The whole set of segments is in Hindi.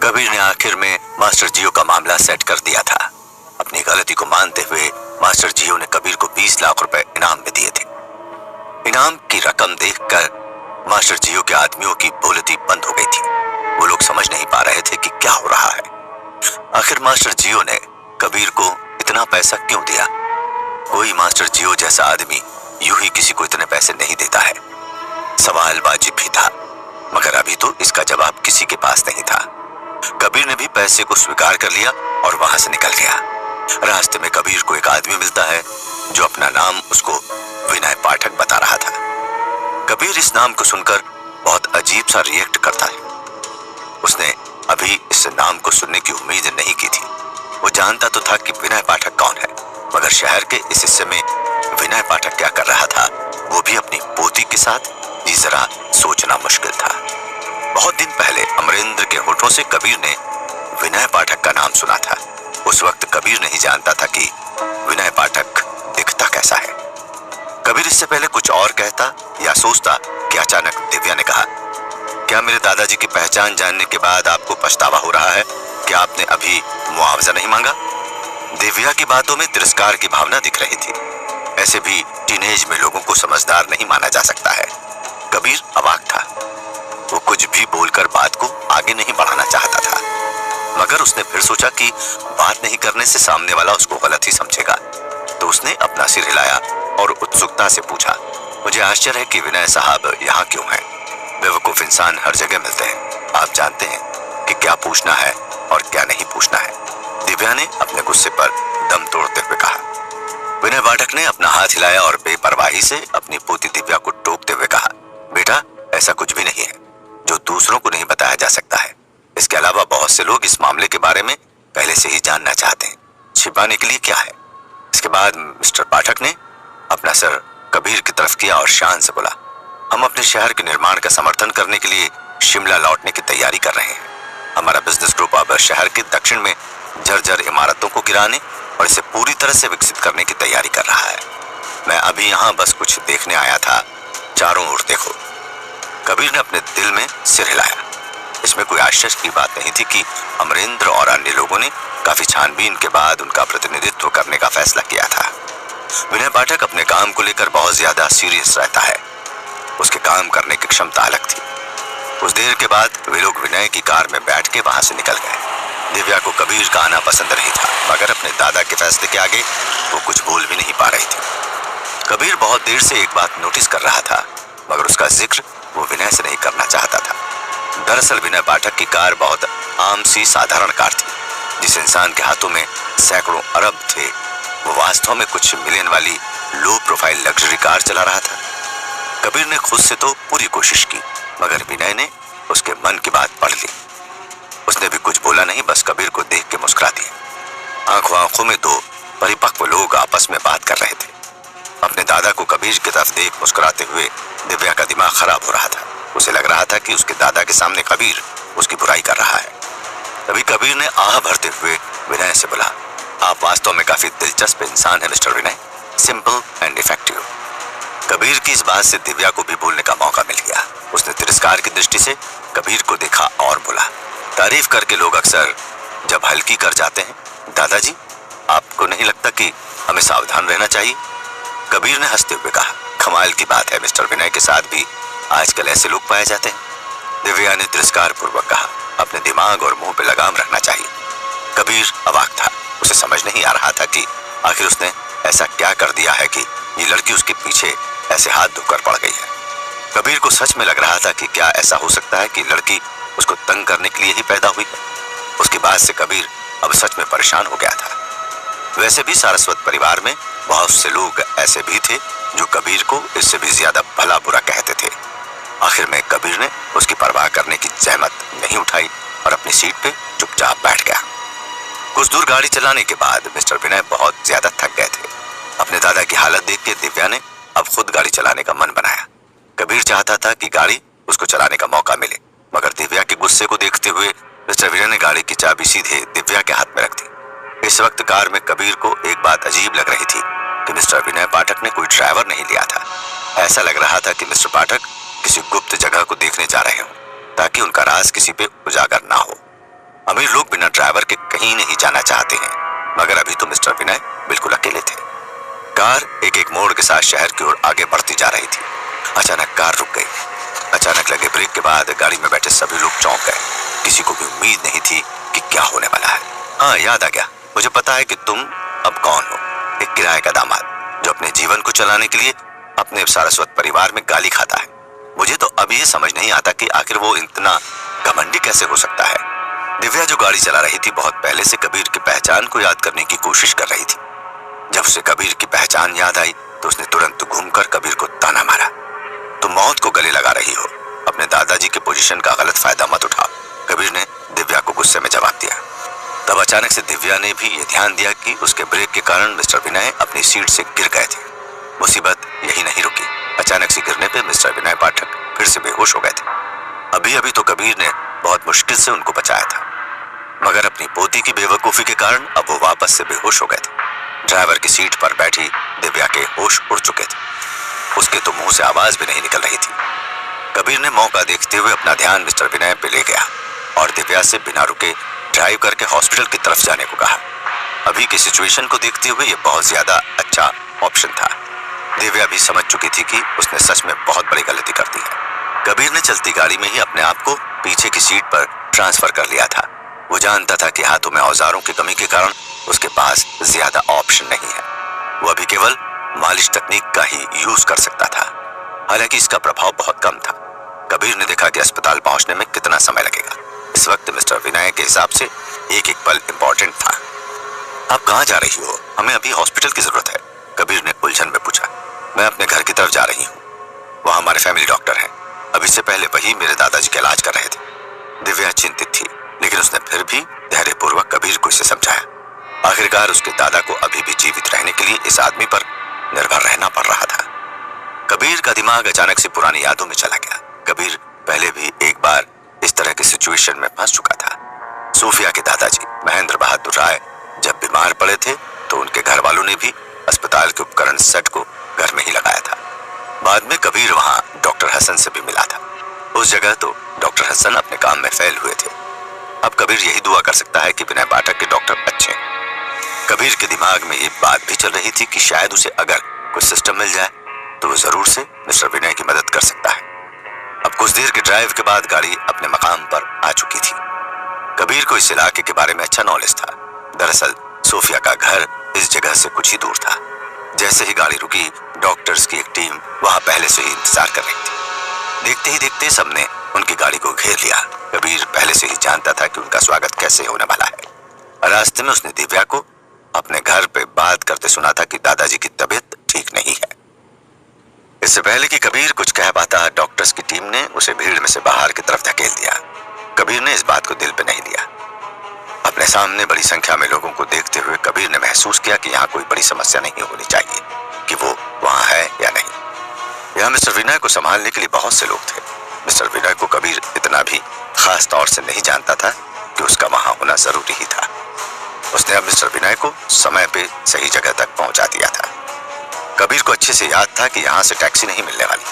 कबीर ने आखिर में मास्टर जियो का मामला सेट कर दिया था। अपनी गलती को मानते हुए मास्टर जियो ने कबीर को 20 लाख रुपए इनाम में दिए थे। इनाम की रकम देखकर मास्टर जियो के आदमियों की बोलती बंद हो गई थी। वो लोग समझ नहीं पा रहे थे कि क्या हो रहा है। आखिर मास्टर जियो ने कबीर को इतना पैसा क्यों दिया? कोई मास्टर जियो जैसा आदमी यूं ही किसी को इतने पैसे नहीं देता है। सवाल वाजिब भी था, मगर अभी तो इसका जवाब किसी के पास नहीं था। कबीर ने भी पैसे को स्वीकार कर लिया और वहां से निकल गया। रास्ते में कबीर को एक आदमी मिलता है जो अपना नाम उसको विनय पाठक बता रहा था। कबीर इस नाम को सुनकर बहुत अजीब सा रिएक्ट करता है। उसने अभी इस नाम को सुनने की उम्मीद नहीं की थी। वो जानता तो था कि विनय पाठक कौन है, मगर शहर के इस हिस्से में विनय पाठक क्या कर रहा था, वो भी अपनी पोती के साथ, जी जरा सोचना मुश्किल था। बहुत दिन पहले अमरेंद्र के होठों से कबीर ने विनय पाठक का नाम सुना था। उस वक्त कबीर नहीं जानता था कि विनय पाठक दिखता कैसा है। कबीर इससे पहले कुछ और कहता या सोचता कि अचानक दिव्या ने कहा, क्या मेरे दादाजी की पहचान जानने के बाद आपको पछतावा हो रहा है कि आपने अभी मुआवजा नहीं मांगा? दिव्या की बातों में तिरस्कार की भावना दिख रही थी। ऐसे भी टीनेज में लोगों को समझदार नहीं माना जा सकता है। कबीर अवाक था। वो कुछ भी बोलकर बात को आगे नहीं बढ़ाना चाहता था, मगर उसने फिर सोचा कि बात नहीं करने से सामने वाला उसको गलत ही समझेगा। तो उसने अपना सिर हिलाया और उत्सुकता से पूछा, मुझे आश्चर्य है कि विनय साहब यहाँ क्यों हैं? बेवकूफ इंसान हर जगह मिलते हैं। आप जानते हैं कि क्या पूछना है और क्या नहीं पूछना है। दिव्या ने अपने गुस्से पर दम तोड़ते हुए कहा। विनय पाठक ने अपना हाथ हिलाया और बेपरवाही से अपनी पोती दिव्या को टोकते हुए कहा, बेटा, ऐसा कुछ भी नहीं है जो दूसरों को नहीं बताया जा सकता है। इसके अलावा बहुत से लोग इस मामले के बारे में पहले से ही जानना चाहते हैं। छिपाने के लिए क्या है? इसके बाद मिस्टर पाठक ने अपना सर कबीर की तरफ किया और शान से बोला, हम अपने शहर के निर्माण का समर्थन करने के लिए शिमला लौटने की तैयारी कर रहे हैं। हमारा बिजनेस ग्रुप अब शहर के दक्षिण में जर्जर इमारतों को गिराने और इसे पूरी तरह से विकसित करने की तैयारी कर रहा है। मैं अभी यहाँ बस कुछ देखने आया था। चारों ओर देखो। कबीर ने अपने दिल में सिर हिलाया। इसमें कोई आश्चर्य की बात नहीं थी कि अमरेंद्र और अन्य लोगों ने काफी छानबीन के बाद उनका प्रतिनिधित्व करने का फैसला किया था। विनय पाठक अपने काम को लेकर बहुत ज्यादा सीरियस रहता है। उसके काम करने की क्षमता अलग थी। कुछ देर के बाद वे लोग विनय की कार में बैठ के वहां से निकल गए। दिव्या को कबीर का आना पसंद नहीं था, मगर अपने दादा के फैसले के आगे वो कुछ बोल भी नहीं पा रही थी। कबीर बहुत देर से एक बात नोटिस कर रहा था, मगर उसका जिक्र वो विनय से नहीं करना चाहता था। दरअसल विनय पाठक की कार बहुत आम सी साधारण कार थी। जिस इंसान के हाथों में सैकड़ों अरब थे, वो वास्तव में कुछ मिलियन वाली लो प्रोफाइल लग्जरी कार चला रहा था। कबीर ने खुद से तो पूरी कोशिश की, मगर विनय ने उसके मन की बात पढ़ ली। उसने भी कुछ बोला नहीं, बस कबीर को देख के मुस्कुरा दिया। आंखों आंखों में दो परिपक्व लोग आपस में बात कर रहे थे। अपने दादा को कबीर की तरफ देख मुस्कुराते हुए दिव्या का दिमाग खराब हो रहा था। उसे लग रहा था कि उसके दादा के सामने कबीर उसकी बुराई कर रहा है। तभी कबीर ने आह भरते हुए विनय से बोला, आप वास्तव में काफी दिलचस्प इंसान है mister Vinay, simple and effective. Kabir की इस बात से दिव्या को भी बोलने का मौका मिल गया। उसने तिरस्कार की दृष्टि से कबीर को देखा और बोला, तारीफ करके लोग अक्सर जब हल्की कर जाते हैं, दादाजी आपको नहीं लगता कि हमें सावधान रहना चाहिए? कबीर ने हंसते हुए कहा, कमाल की बात है, मिस्टर विनय के साथ भी आजकल ऐसे लोग पाए जाते हैं। दिव्या ने तिरस्कार पूर्वक कहा, अपने दिमाग और मुंह पे लगाम रखना चाहिए। कबीर अवाक था। उसे समझ नहीं आ रहा था कि आखिर उसने ऐसा क्या कर दिया है कि ये लड़की उसके पीछे ऐसे हाथ धोकर पड़ गई है। कबीर को सच में लग रहा था कि क्या ऐसा हो सकता है कि लड़की उसको तंग करने के लिए ही पैदा हुई है। उसकी बात से कबीर अब सच में परेशान हो गया था। वैसे भी सारस्वत परिवार में बहुत से लोग ऐसे भी थे जो कबीर को इससे भी ज्यादा भला बुरा कहते थे। आखिर में कबीर ने उसकी परवाह करने की जहमत नहीं उठाई और अपनी सीट पे चुपचाप बैठ गया। कुछ दूर गाड़ी चलाने के बाद मिस्टर विनय बहुत ज्यादा थक गए थे। अपने दादा की हालत देख के दिव्या ने अब खुद गाड़ी चलाने का मन बनाया। कबीर चाहता था कि गाड़ी उसको चलाने का मौका मिले, मगर दिव्या के गुस्से को देखते हुए मिस्टर विनय ने गाड़ी की चाबी सीधे दिव्या के हाथ में रख दी। इस वक्त कार में कबीर को एक बात अजीब लग रही थी कि मिस्टर विनय पाठक ने कोई ड्राइवर नहीं लिया था। ऐसा लग रहा था कि मिस्टर पाठक किसी गुप्त जगह को देखने जा रहे हों ताकि उनका राज किसी पे उजागर ना हो। अमीर लोग बिना ड्राइवर के कहीं नहीं जाना चाहते हैं, मगर अभी तो मिस्टर विनय बिल्कुल अकेले थे। कार एक एक मोड़ के साथ शहर की ओर आगे बढ़ती जा रही थी। अचानक कार रुक गई। अचानक लगे ब्रेक के बाद गाड़ी में बैठे सभी लोग चौंक गए। किसी को भी उम्मीद नहीं थी कि क्या होने वाला है। हाँ, याद आ गया, मुझे पता है कि तुम अब कौन हो। एक किराए का दामाद जो अपने जीवन को चलाने के लिए अपने सारस्वत परिवार में गाली खाता है। मुझे तो अब ये समझ नहीं आता कि आखिर वो इतना घमंडी कैसे हो सकता है। दिव्या जो गाड़ी चला रही थी बहुत पहले से कबीर की पहचान को याद करने की कोशिश कर रही थी। जब उसे कबीर की पहचान याद आई तो उसने तुरंत घूमकर कबीर को ताना मारा, तुम मौत को गले लगा रही हो, अपने दादाजी के पोजीशन का गलत फायदा मत उठाओ। कबीर ने दिव्या को गुस्से में जवाब दिया। तब अचानक से दिव्या ने भी ये ध्यान दिया कि उसके ब्रेक के कारण मिस्टर विनय अपनी सीट से गिर गए थे। मुसीबत यही नहीं रुकी। अचानक से गिरने पे मिस्टर विनय पाठक फिर से बेहोश हो गए थे। अभी अभी तो कबीर ने बहुत मुश्किल से उनको बचाया था, मगर अपनी पोती की बेवकूफी के कारण अब वो वापस से बेहोश हो गए थे। ड्राइवर की सीट पर बैठी दिव्या के होश उड़ चुके थे। उसके तो मुंह से आवाज भी नहीं निकल रही थी। कबीर ने मौका देखते हुए अपना ध्यान मिस्टर विनय पे ले गया और दिव्या से बिना रुके ड्राइव करके हॉस्पिटल की तरफ जाने को कहा। अभी की सिचुएशन को देखते हुए ये बहुत ज्यादा अच्छा ऑप्शन था। दिव्या भी समझ चुकी थी कि उसने सच में बहुत बड़ी गलती कर दी है। कबीर ने चलती गाड़ी में ही अपने आप को पीछे की सीट पर ट्रांसफर कर लिया था। वो जानता था कि हाथों में औजारों की कमी के कारण उसके पास ज्यादा ऑप्शन नहीं है। वो अभी केवल मालिश तकनीक का ही यूज कर सकता था। हालांकि इसका प्रभाव बहुत कम था। कबीर ने देखा कि अस्पताल पहुंचने में कितना समय लगेगा। इस वक्त मिस्टर विनय के हिसाब से एक एक पल इंपॉर्टेंट था। आप कहाँ जा रही हो? हमें अभी हॉस्पिटल की जरूरत है, कबीर ने उलझन में पूछा। मैं अपने घर की तरफ जा रही हूँ, वहाँ हमारे फैमिली डॉक्टर हैं। अभी से पहले वही मेरे दादाजी का इलाज कर रहे थे। दिव्या चिंतित थी, लेकिन उसने फिर भी धैर्यपूर्वक कबीर को इसे समझाया। आखिरकार उसके दादा को अभी भी जीवित रहने के लिए इस आदमी पर निर्भर रहना पड़ रहा था। कबीर का दिमाग अचानक से पुरानी यादों में चला गया। कबीर पहले भी एक बार इस तरह की सिचुएशन में फंस चुका था। सूफिया के दादाजी महेंद्र बहादुर राय जब बीमार पड़े थे तो उनके घर वालों ने भी अस्पताल के उपकरण सेट को घर में ही लगाया था। बाद में कबीर वहां डॉक्टर हसन से भी मिला था। उस जगह तो डॉक्टर हसन अपने काम में फेल हुए थे। अब कबीर यही दुआ कर सकता है कि विनय पाठक के डॉक्टर अच्छे। कबीर के दिमाग में ये बात भी चल रही थी कि शायद उसे अगर कोई सिस्टम मिल जाए तो वो जरूर से मिस्टर विनय की मदद कर सकता है। अब कुछ देर के ड्राइव के बाद गाड़ी अपने मकाम पर आ चुकी थी। कबीर को इस इलाके के बारे में अच्छा नॉलेज था। दरअसल सोफिया का घर इस जगह से कुछ ही दूर था। जैसे ही गाड़ी रुकी, डॉक्टर्स की एक टीम वहां पहले से ही इंतजार कर रही थी। देखते ही देखते सबने उनकी गाड़ी को घेर लिया। कबीर पहले से ही जानता था कि उनका स्वागत कैसे होने वाला है। रास्ते में उसने दिव्या को अपने घर पे बात करते सुना था कि दादाजी की तबीयत ठीक नहीं है। इससे पहले कि कबीर कुछ कह पाता, डॉक्टर्स की टीम ने उसे भीड़ में से बाहर की तरफ धकेल दिया। कबीर ने इस बात को दिल पे नहीं लिया। अपने सामने बड़ी संख्या में लोगों को देखते हुए कबीर ने महसूस किया कि यहाँ कोई बड़ी समस्या नहीं होनी चाहिए, कि वो वहाँ है या नहीं। यहाँ मिस्टर विनय को संभालने के लिए बहुत से लोग थे। मिस्टर विनय को कबीर इतना भी खास तौर से नहीं जानता था कि उसका वहाँ होना जरूरी ही था। उसने अब मिस्टर विनय को समय पे सही जगह तक पहुंचा दिया था। कबीर को अच्छे से याद था कि यहाँ से टैक्सी नहीं मिलने वाली,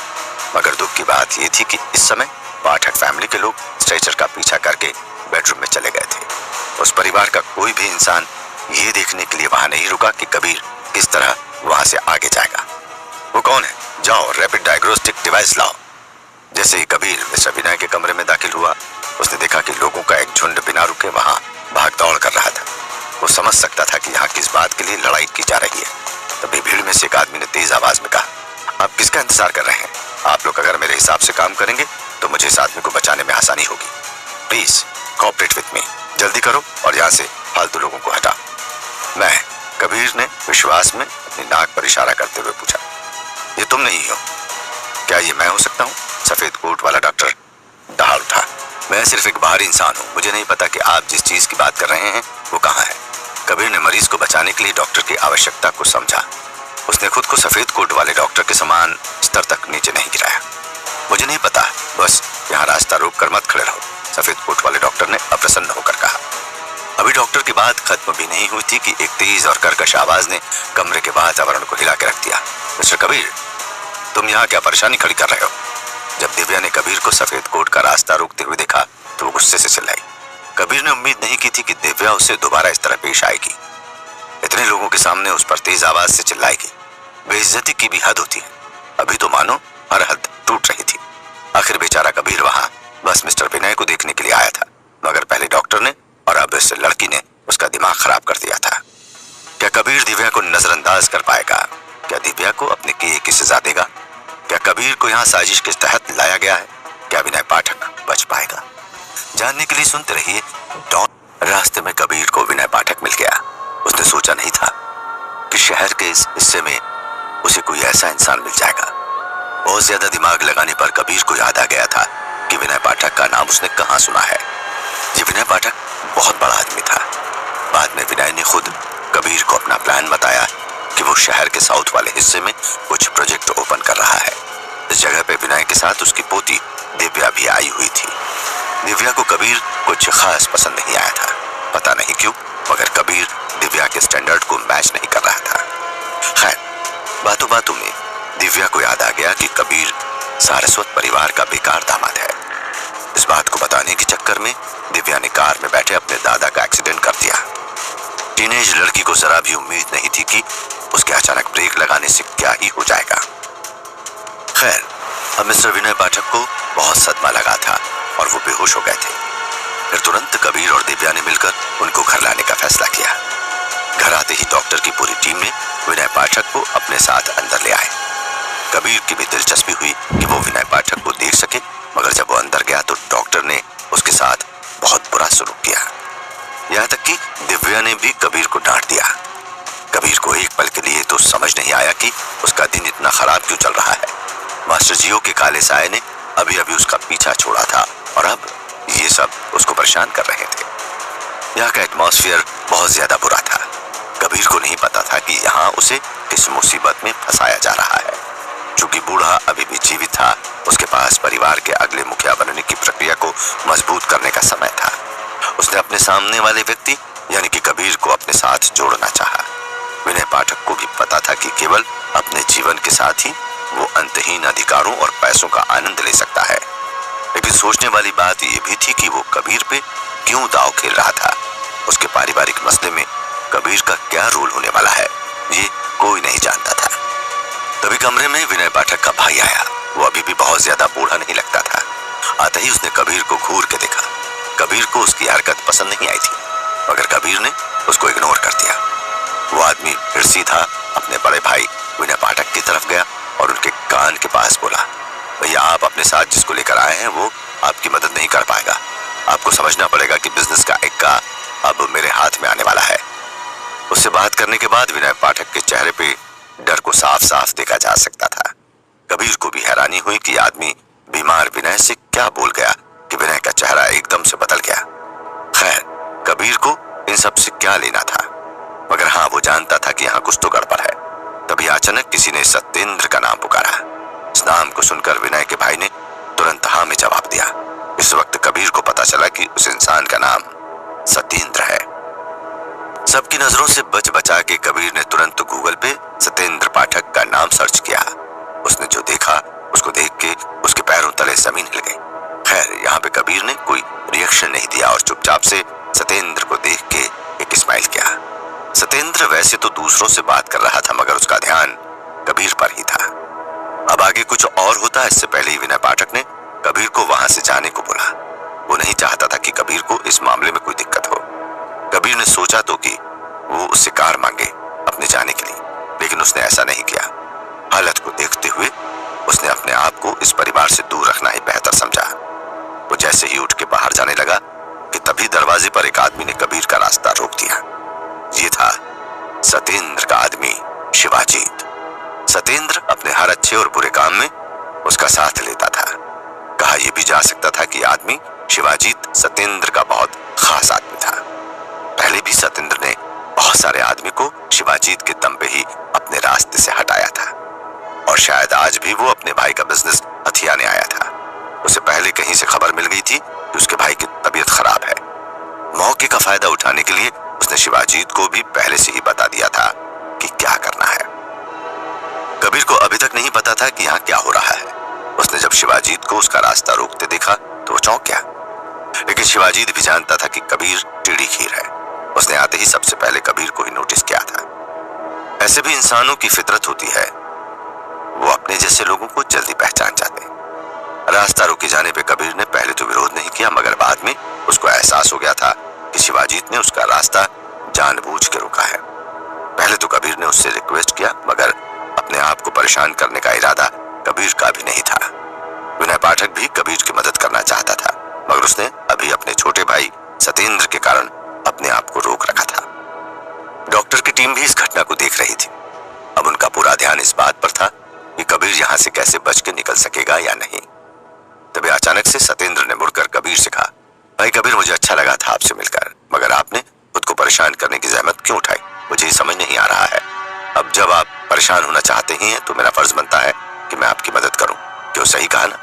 मगर दुख की बात यह थी कि इस समय पाठक फैमिली के लोग स्ट्रेचर का पीछा करके बेडरूम में चले गए थे। उस परिवार का कोई भी इंसान ये देखने के लिए वहां नहीं रुका कि कबीर किस तरह वहां से आगे जाएगा। वो कौन है? जाओ रैपिड डायग्नोस्टिक डिवाइस लाओ। जैसे ही कबीर मिस्टर विनय के कमरे में दाखिल हुआ, उसने देखा कि लोगों का एक झुंड बिना रुके वहां भाग दौड़ कर रहा था। वो समझ सकता था कि यहाँ किस बात के लिए लड़ाई की जा रही है। तभी भीड़ में से एक आदमी ने तेज आवाज में कहा, आप किसका इंतजार कर रहे हैं? आप लोग अगर मेरे हिसाब से काम करेंगे तो मुझे इस आदमी को बचाने में आसानी होगी। प्लीज कोऑपरेट विथ मी, जल्दी करो और यहाँ से फालतू लोगों को हटाओ। मैं, कबीर ने विश्वास में अपनी नाक पर इशारा करते हुए पूछा, ये तुम नहीं हो? क्या ये मैं हो सकता हूँ? सफेद कोट वाला डॉक्टर दहाड़ उठा। मैं सिर्फ एक बाहरी इंसान हूँ, मुझे नहीं पता कि आप जिस चीज की बात कर रहे हैं वो कहाँ है। कबीर ने मरीज को बचाने के लिए डॉक्टर की आवश्यकता को समझा। उसने खुद को सफेद कोट वाले डॉक्टर के समान स्तर तक नीचे नहीं गिराया। मुझे नहीं पता, बस यहाँ रास्ता रोक कर मत खड़े रहो, सफेद कोट वाले डॉक्टर ने अप्रसन्न होकर कहा। अभी डॉक्टर की बात खत्म भी नहीं हुई थी कि एक तेज और कर्कश आवाज ने कमरे के वातावरण को हिला के रख दिया। मिस्टर कबीर, तुम यहाँ क्या परेशानी खड़ी कर रहे हो? जब दिव्या ने कबीर को सफेद कोट का रास्ता रोकते हुए देखा तो वो गुस्से से चिल्लाई, कबीर ने उम्मीद नहीं की थी कि दिव्या उससे दोबारा इस तरह पेश आएगी, इतने लोगों के सामने उस पर तेज आवाज से चिल्लाएगी। बेइज्जती की भी हद होती है। अभी तो मानो हर हद टूट रही थी। आखिर बेचारा कबीर वहां बस मिस्टर विनय को देखने के लिए आया था, मगर पहले डॉक्टर ने और अब इस लड़की ने उसका दिमाग खराब कर दिया था। क्या कबीर दिव्या को नजरअंदाज कर पाएगा? क्या दिव्या को अपने किए की सजा देगा? क्या कबीर को यहाँ साजिश के तहत लाया गया है? क्या विनय पाठक बच पाएगा? जानने के लिए सुनते रहिए डॉन। रास्ते में कबीर को विनय पाठक मिल गया। उसने सोचा नहीं था कि शहर के इस हिस्से में उसे कोई ऐसा इंसान मिल जाएगा। बहुत ज्यादा दिमाग लगाने पर कबीर को याद आ गया था कि विनय पाठक का नाम उसने कहाँ सुना है। ये विनय पाठक बहुत बड़ा आदमी था। बाद में विनय ने खुद कबीर को अपना प्लान बताया कि वो शहर के साउथ वाले हिस्से में कुछ प्रोजेक्ट ओपन कर रहा है। इस जगह पे विनय के साथ उसकी पोती दिव्या भी आई हुई थी। दिव्या को कबीर कुछ खास पसंद नहीं आया था, पता नहीं क्यों, मगर कबीर दिव्या के स्टैंडर्ड को मैच नहीं कर रहा था। खैर, बातों बातों में दिव्या को याद आ गया कि कबीर सारस्वत परिवार का बेकार दामाद है। इस बात को बताने के चक्कर में दिव्या ने कार में बैठे अपने दादा का एक्सीडेंट कर दिया। टीनेज लड़की को जरा भी उम्मीद नहीं थी कि उसके अचानक ब्रेक लगाने से क्या ही हो जाएगा। खैर, अब मिस्टर विनय पाठक को बहुत सदमा लगा था और वो बेहोश हो गए थे। फिर तुरंत कबीर और दिव्या ने मिलकर उनको घर लाने का फैसला किया। घर आते ही डॉक्टर की पूरी टीम ने विनय पाठक को अपने साथ अंदर ले आए। कबीर की भी दिलचस्पी हुई कि वो विनय पाठक को देख सके, मगर जब वो अंदर गया तो डॉक्टर ने उसके साथ बहुत बुरा सलूक किया। यहाँ तक कि दिव्या ने भी कबीर को डांट दिया। कबीर को एक पल के लिए तो समझ नहीं आया कि उसका दिन इतना खराब क्यों चल रहा है। मास्टर जियो के काले साये ने अभी अभी उसका पीछा छोड़ा था और अब ये सब उसको परेशान कर रहे थे। यहाँ का एटमॉस्फेयर बहुत ज्यादा बुरा था। कबीर को नहीं पता था कि यहाँ उसे किस मुसीबत में फंसाया जा रहा है। चूंकि बूढ़ा अभी भी जीवित था, उसके पास परिवार के अगले मुखिया बनने की प्रक्रिया को मजबूत करने का समय था। उसने अपने सामने वाले व्यक्ति यानी कि कबीर को अपने साथ जोड़ना चाहा। विनय पाठक को भी पता था कि केवल अपने जीवन के साथ ही वो अंतहीन अधिकारों और पैसों का आनंद ले सकता है। लेकिन सोचने वाली बात यह भी थी कि वो कबीर पे क्यों दांव खेल रहा था। उसके पारिवारिक मसले में कबीर का क्या रोल होने वाला है, ये कोई नहीं जानता था। तभी कमरे में विनय पाठक का भाई आया। वो अभी भी बहुत ज्यादा बूढ़ा नहीं लगता था। आते ही उसने कबीर को घूर के देखा। कबीर को उसकी हरकत पसंद नहीं आई थी, मगर कबीर ने उसको इग्नोर कर दिया। वो आदमी फिर सीधा अपने बड़े भाई विनय पाठक की तरफ गया और उनके कान के पास बोला, भैया आप अपने साथ जिसको लेकर आए हैं वो आपकी मदद नहीं कर पाएगा। आपको समझना पड़ेगा कि बिजनेस का इक्का अब मेरे हाथ में आने वाला है। उससे बात करने के बाद विनय पाठक के चेहरे पे डर को साफ साफ देखा जा सकता था। कबीर को भी हैरानी हुई कि आदमी बीमार विनय से क्या बोल गया कि विनय का चेहरा एकदम से बदल गया। खैर, कबीर को इन सब से क्या लेना था, मगर हाँ वो जानता था कि यहाँ कुछ तो गड़बड़ है। तभी अचानक किसी ने सत्येंद्र का नाम पुकारा। इस नाम को सुनकर विनय के भाई ने तुरंत हाँ में जवाब दिया। इस वक्त कबीर को पता चला कि उस इंसान का नाम सत्येंद्र है। सबकी नजरों से बच बचा के कबीर ने तुरंत गूगल पे सत्येंद्र पाठक का नाम सर्च किया। उसने जो देखा उसको देख के उसके पैरों तले जमीन हिल गई। खैर, यहाँ पे कबीर ने कोई रिएक्शन नहीं दिया और चुपचाप से सत्येंद्र को देख के एक स्माइल किया। सत्येंद्र वैसे तो दूसरों से बात कर रहा था, मगर उसका ध्यान कबीर पर ही था। अब आगे कुछ और होता, इससे पहले ही विनय पाठक ने कबीर को वहां से जाने को बोला। वो नहीं चाहता था कि कबीर को इस मामले में कोई दिक्कत हो। कबीर ने सोचा तो कि वो उससे कार मांगे अपने जाने के लिए, लेकिन उसने ऐसा नहीं किया। हालत को देखते हुए उसने अपने आप को इस परिवार से दूर रखना ही बेहतर समझा। वो जैसे ही उठ के बाहर जाने लगा कि तभी दरवाजे पर एक आदमी ने कबीर का रास्ता रोक दिया। ये था सत्येंद्र का आदमी शिवाजीत। सत्येंद्र अपने हर अच्छे और बुरे काम में उसका साथ लेता था। कहा यह भी जा सकता था कि आदमी शिवाजीत सत्येंद्र का बहुत खास आदमी था। पहले भी सत्येंद्र ने बहुत सारे आदमी को शिवाजीत के दम पे ही अपने रास्ते से हटाया था और शायद आज भी वो अपने भाई का बिजनेस हथियाने आया था। उसे पहले कहीं से खबर मिल गई थी कि उसके भाई की तबीयत खराब है। मौके का फायदा उठाने के लिए उसने शिवाजीत को भी पहले से ही बता दिया था कि क्या करना है। कबीर को अभी तक नहीं पता था कि यहाँ क्या हो रहा है। उसने जब शिवाजीत को उसका रास्ता रोकते देखा तो वो चौंक गया। लेकिन शिवाजीत भी जानता था कि कबीर टेढ़ी खीर है। उसने आते ही सबसे पहले कबीर को ही नोटिस किया था। ऐसे भी इंसानों की फितरत होती है, वो अपने जैसे लोगों को जल्दी पहचान जाते हैं। रास्ता रोके जाने पे कबीर ने पहले तो विरोध नहीं किया, मगर बाद में उसको एहसास हो गया था कि शिवाजीत ने उसका रास्ता जानबूझ के रोका है। पहले तो कबीर ने उससे रिक्वेस्ट किया, मगर अपने आप को परेशान करने का इरादा कबीर का भी नहीं था। विनय पाठक भी कबीर की मदद करना चाहता था, मगर उसने अभी अपने छोटे भाई सतेंद्र के कारण अपने आप को रोक रखा था। डॉक्टर की टीम भी इस घटना को देख रही थी। अब उनका पूरा ध्यान इस बात पर था कि कबीर यहां से कैसे बच के निकल सकेगा या नहीं। तभी अचानक से सतेंद्र ने मुड़कर कबीर से कहा, भाई कबीर, मुझे अच्छा लगा था आपसे मिलकर, मगर आपने खुद को परेशान करने की जहमत क्यों उठाई, मुझे ये समझ नहीं आ रहा है। अब जब आप परेशान होना चाहते ही हैं तो मेरा फर्ज बनता है कि मैं आपकी मदद करूं। क्यों, सही कहा ना?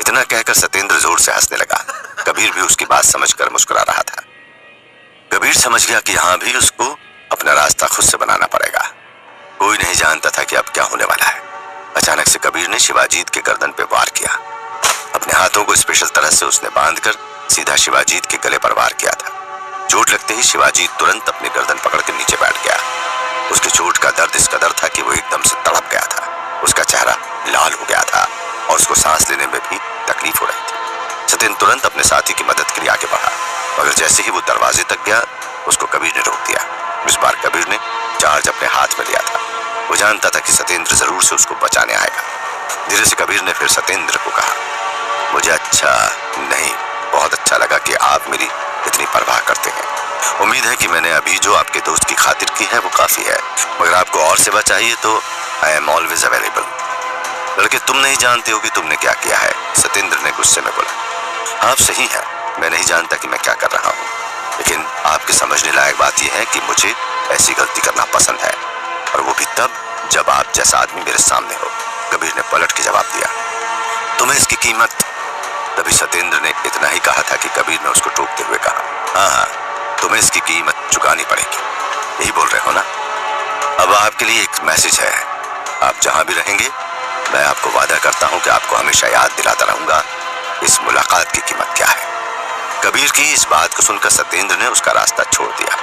इतना कहकर सतेंद्र जोर से हंसने लगा। कबीर भी उसकी बात समझकर मुस्कुरा रहा था। कबीर समझ गया कि यहां भी उसको अपना रास्ता खुद से बनाना पड़ेगा। कोई नहीं जानता था कि अब क्या होने वाला है। अचानक से कबीर ने शिवाजीत के गर्दन पे वार किया। अपने हाथों को स्पेशल तरह से उसने बांधकर सीधा शिवाजीत के गले पर वार किया था। चोट लगते ही शिवाजीत तुरंत अपनी गर्दन पकड़ के नीचे बैठ गया। उसकी चोट का दर्द इस कदर था कि वो एकदम से तड़प गया था। उसका चेहरा लाल हो गया था और उसको सांस लेने में भी तकलीफ हो रही थी। सतेंद्र तुरंत अपने साथी की मदद के लिए आगे बढ़ा, मगर जैसे ही वो दरवाजे तक गया उसको कबीर ने रोक दिया। इस बार कबीर ने चार्ज अपने हाथ में लिया था। वो जानता था कि सतेंद्र जरूर से उसको बचाने आएगा। धीरे से कबीर ने फिर सतेंद्र को कहा, मुझे बहुत अच्छा लगा कि आप मेरी इतनी परवाह करते हैं। उम्मीद है कि मैंने अभी जो आपके दोस्त की खातिर की है वो काफी है, मगर आपको और सेवा चाहिए तो आई एम ऑलवेज अवेलेबल। लड़के, तुम नहीं जानते हो कि तुमने क्या किया है, सतेंद्र ने गुस्से में बोला। आप सही हैं, मैं नहीं जानता कि मैं क्या कर रहा हूँ, लेकिन आपके समझने लायक बात यह है कि मुझे ऐसी गलती करना पसंद है, और वो भी तब जब आप जैसा आदमी मेरे सामने हो। कबीर ने पलट के जवाब दिया, तुम्हें इसकी कीमत। तभी सतेंद्र ने इतना ही कहा था कि कबीर ने उसको टोकते हुए कहा, हाँ, तुम्हें इसकी कीमत चुकानी पड़ेगी। यही बोल रहे हो ना? अब आपके लिए एक मैसेज है। आप जहां भी रहेंगे, मैं आपको वादा करता हूं कि आपको हमेशा याद दिलाता रहूंगा इस मुलाकात की कीमत क्या है। कबीर की इस बात को सुनकर सतेंद्र ने उसका रास्ता छोड़ दिया।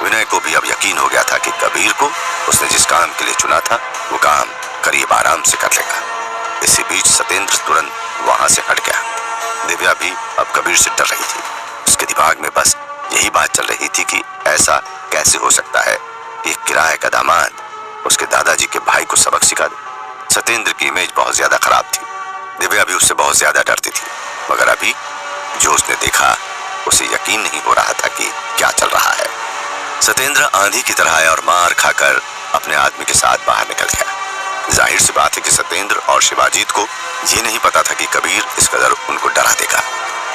विनय को भी अब यकीन हो गया था कि कबीर को उसने जिस काम के लिए चुना था वो काम करीब आराम से कर लेगा। इसी बीच सतेंद्र तुरंत वहां से हट गया। दिव्या भी अब कबीर से डर रही थी। उसके दिमाग में बस यही बात चल रही थी कि ऐसा कैसे हो सकता है कि किराए का दामाद उसके दादाजी के भाई को सबक सिखा दे। सतेंद्र की इमेज बहुत ज्यादा खराब थी। दिव्या भी उससे बहुत ज्यादा डरती थी, मगर अभी जो उसने देखा उसे यकीन नहीं हो रहा था कि क्या चल रहा है। सतेंद्र आंधी की तरह आया और मार खाकर अपने आदमी के साथ बाहर निकल गया। जाहिर सी बात है कि सतेंद्र और शिवाजीत को ये नहीं पता था कि कबीर इस कदर उनको डरा देगा।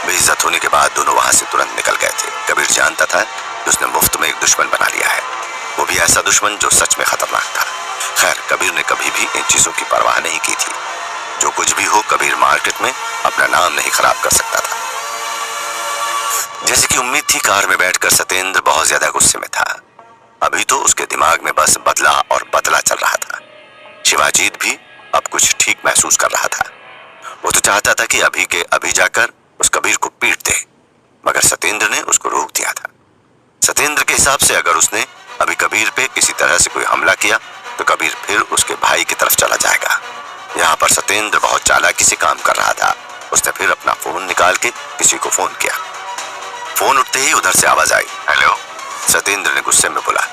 बेइज्जत होने के बाद दोनों वहां से तुरंत निकल गए थे। कबीर जानता था कि उसने मुफ्त में एक दुश्मन बना लिया है, वो भी ऐसा दुश्मन जो सच में खतरनाक था। खैर, कबीर ने कभी भी इन चीजों की परवाह नहीं की थी। जो कुछ भी हो, कबीर मार्केट में अपना नाम नहीं खराब कर सकता था। जैसे कि उम्मीद थी, कार में बैठकर सतेंद्र बहुत ज्यादा गुस्से में था। अभी तो उसके दिमाग में बस बदला और बदला चल रहा था। शिवाजीत भी अब कुछ ठीक महसूस कर रहा था। वो तो चाहता था कि अभी के अभी जाकर उस कबीर को पीट दे, मगर सतेंद्र ने उसको रोक दिया था। सतेंद्र के हिसाब से अगर उसने अभी कबीर पे किसी तरह से कोई हमला किया तो कबीर फिर उसके भाई की तरफ चला जाएगा। यहाँ पर सतेंद्र बहुत चालाकी से काम कर रहा था। उसने फिर अपना फोन निकाल के किसी को फोन किया। फोन उठते ही उधर से आवाज आई, हेलो। सतेंद्र ने गुस्से में बोला,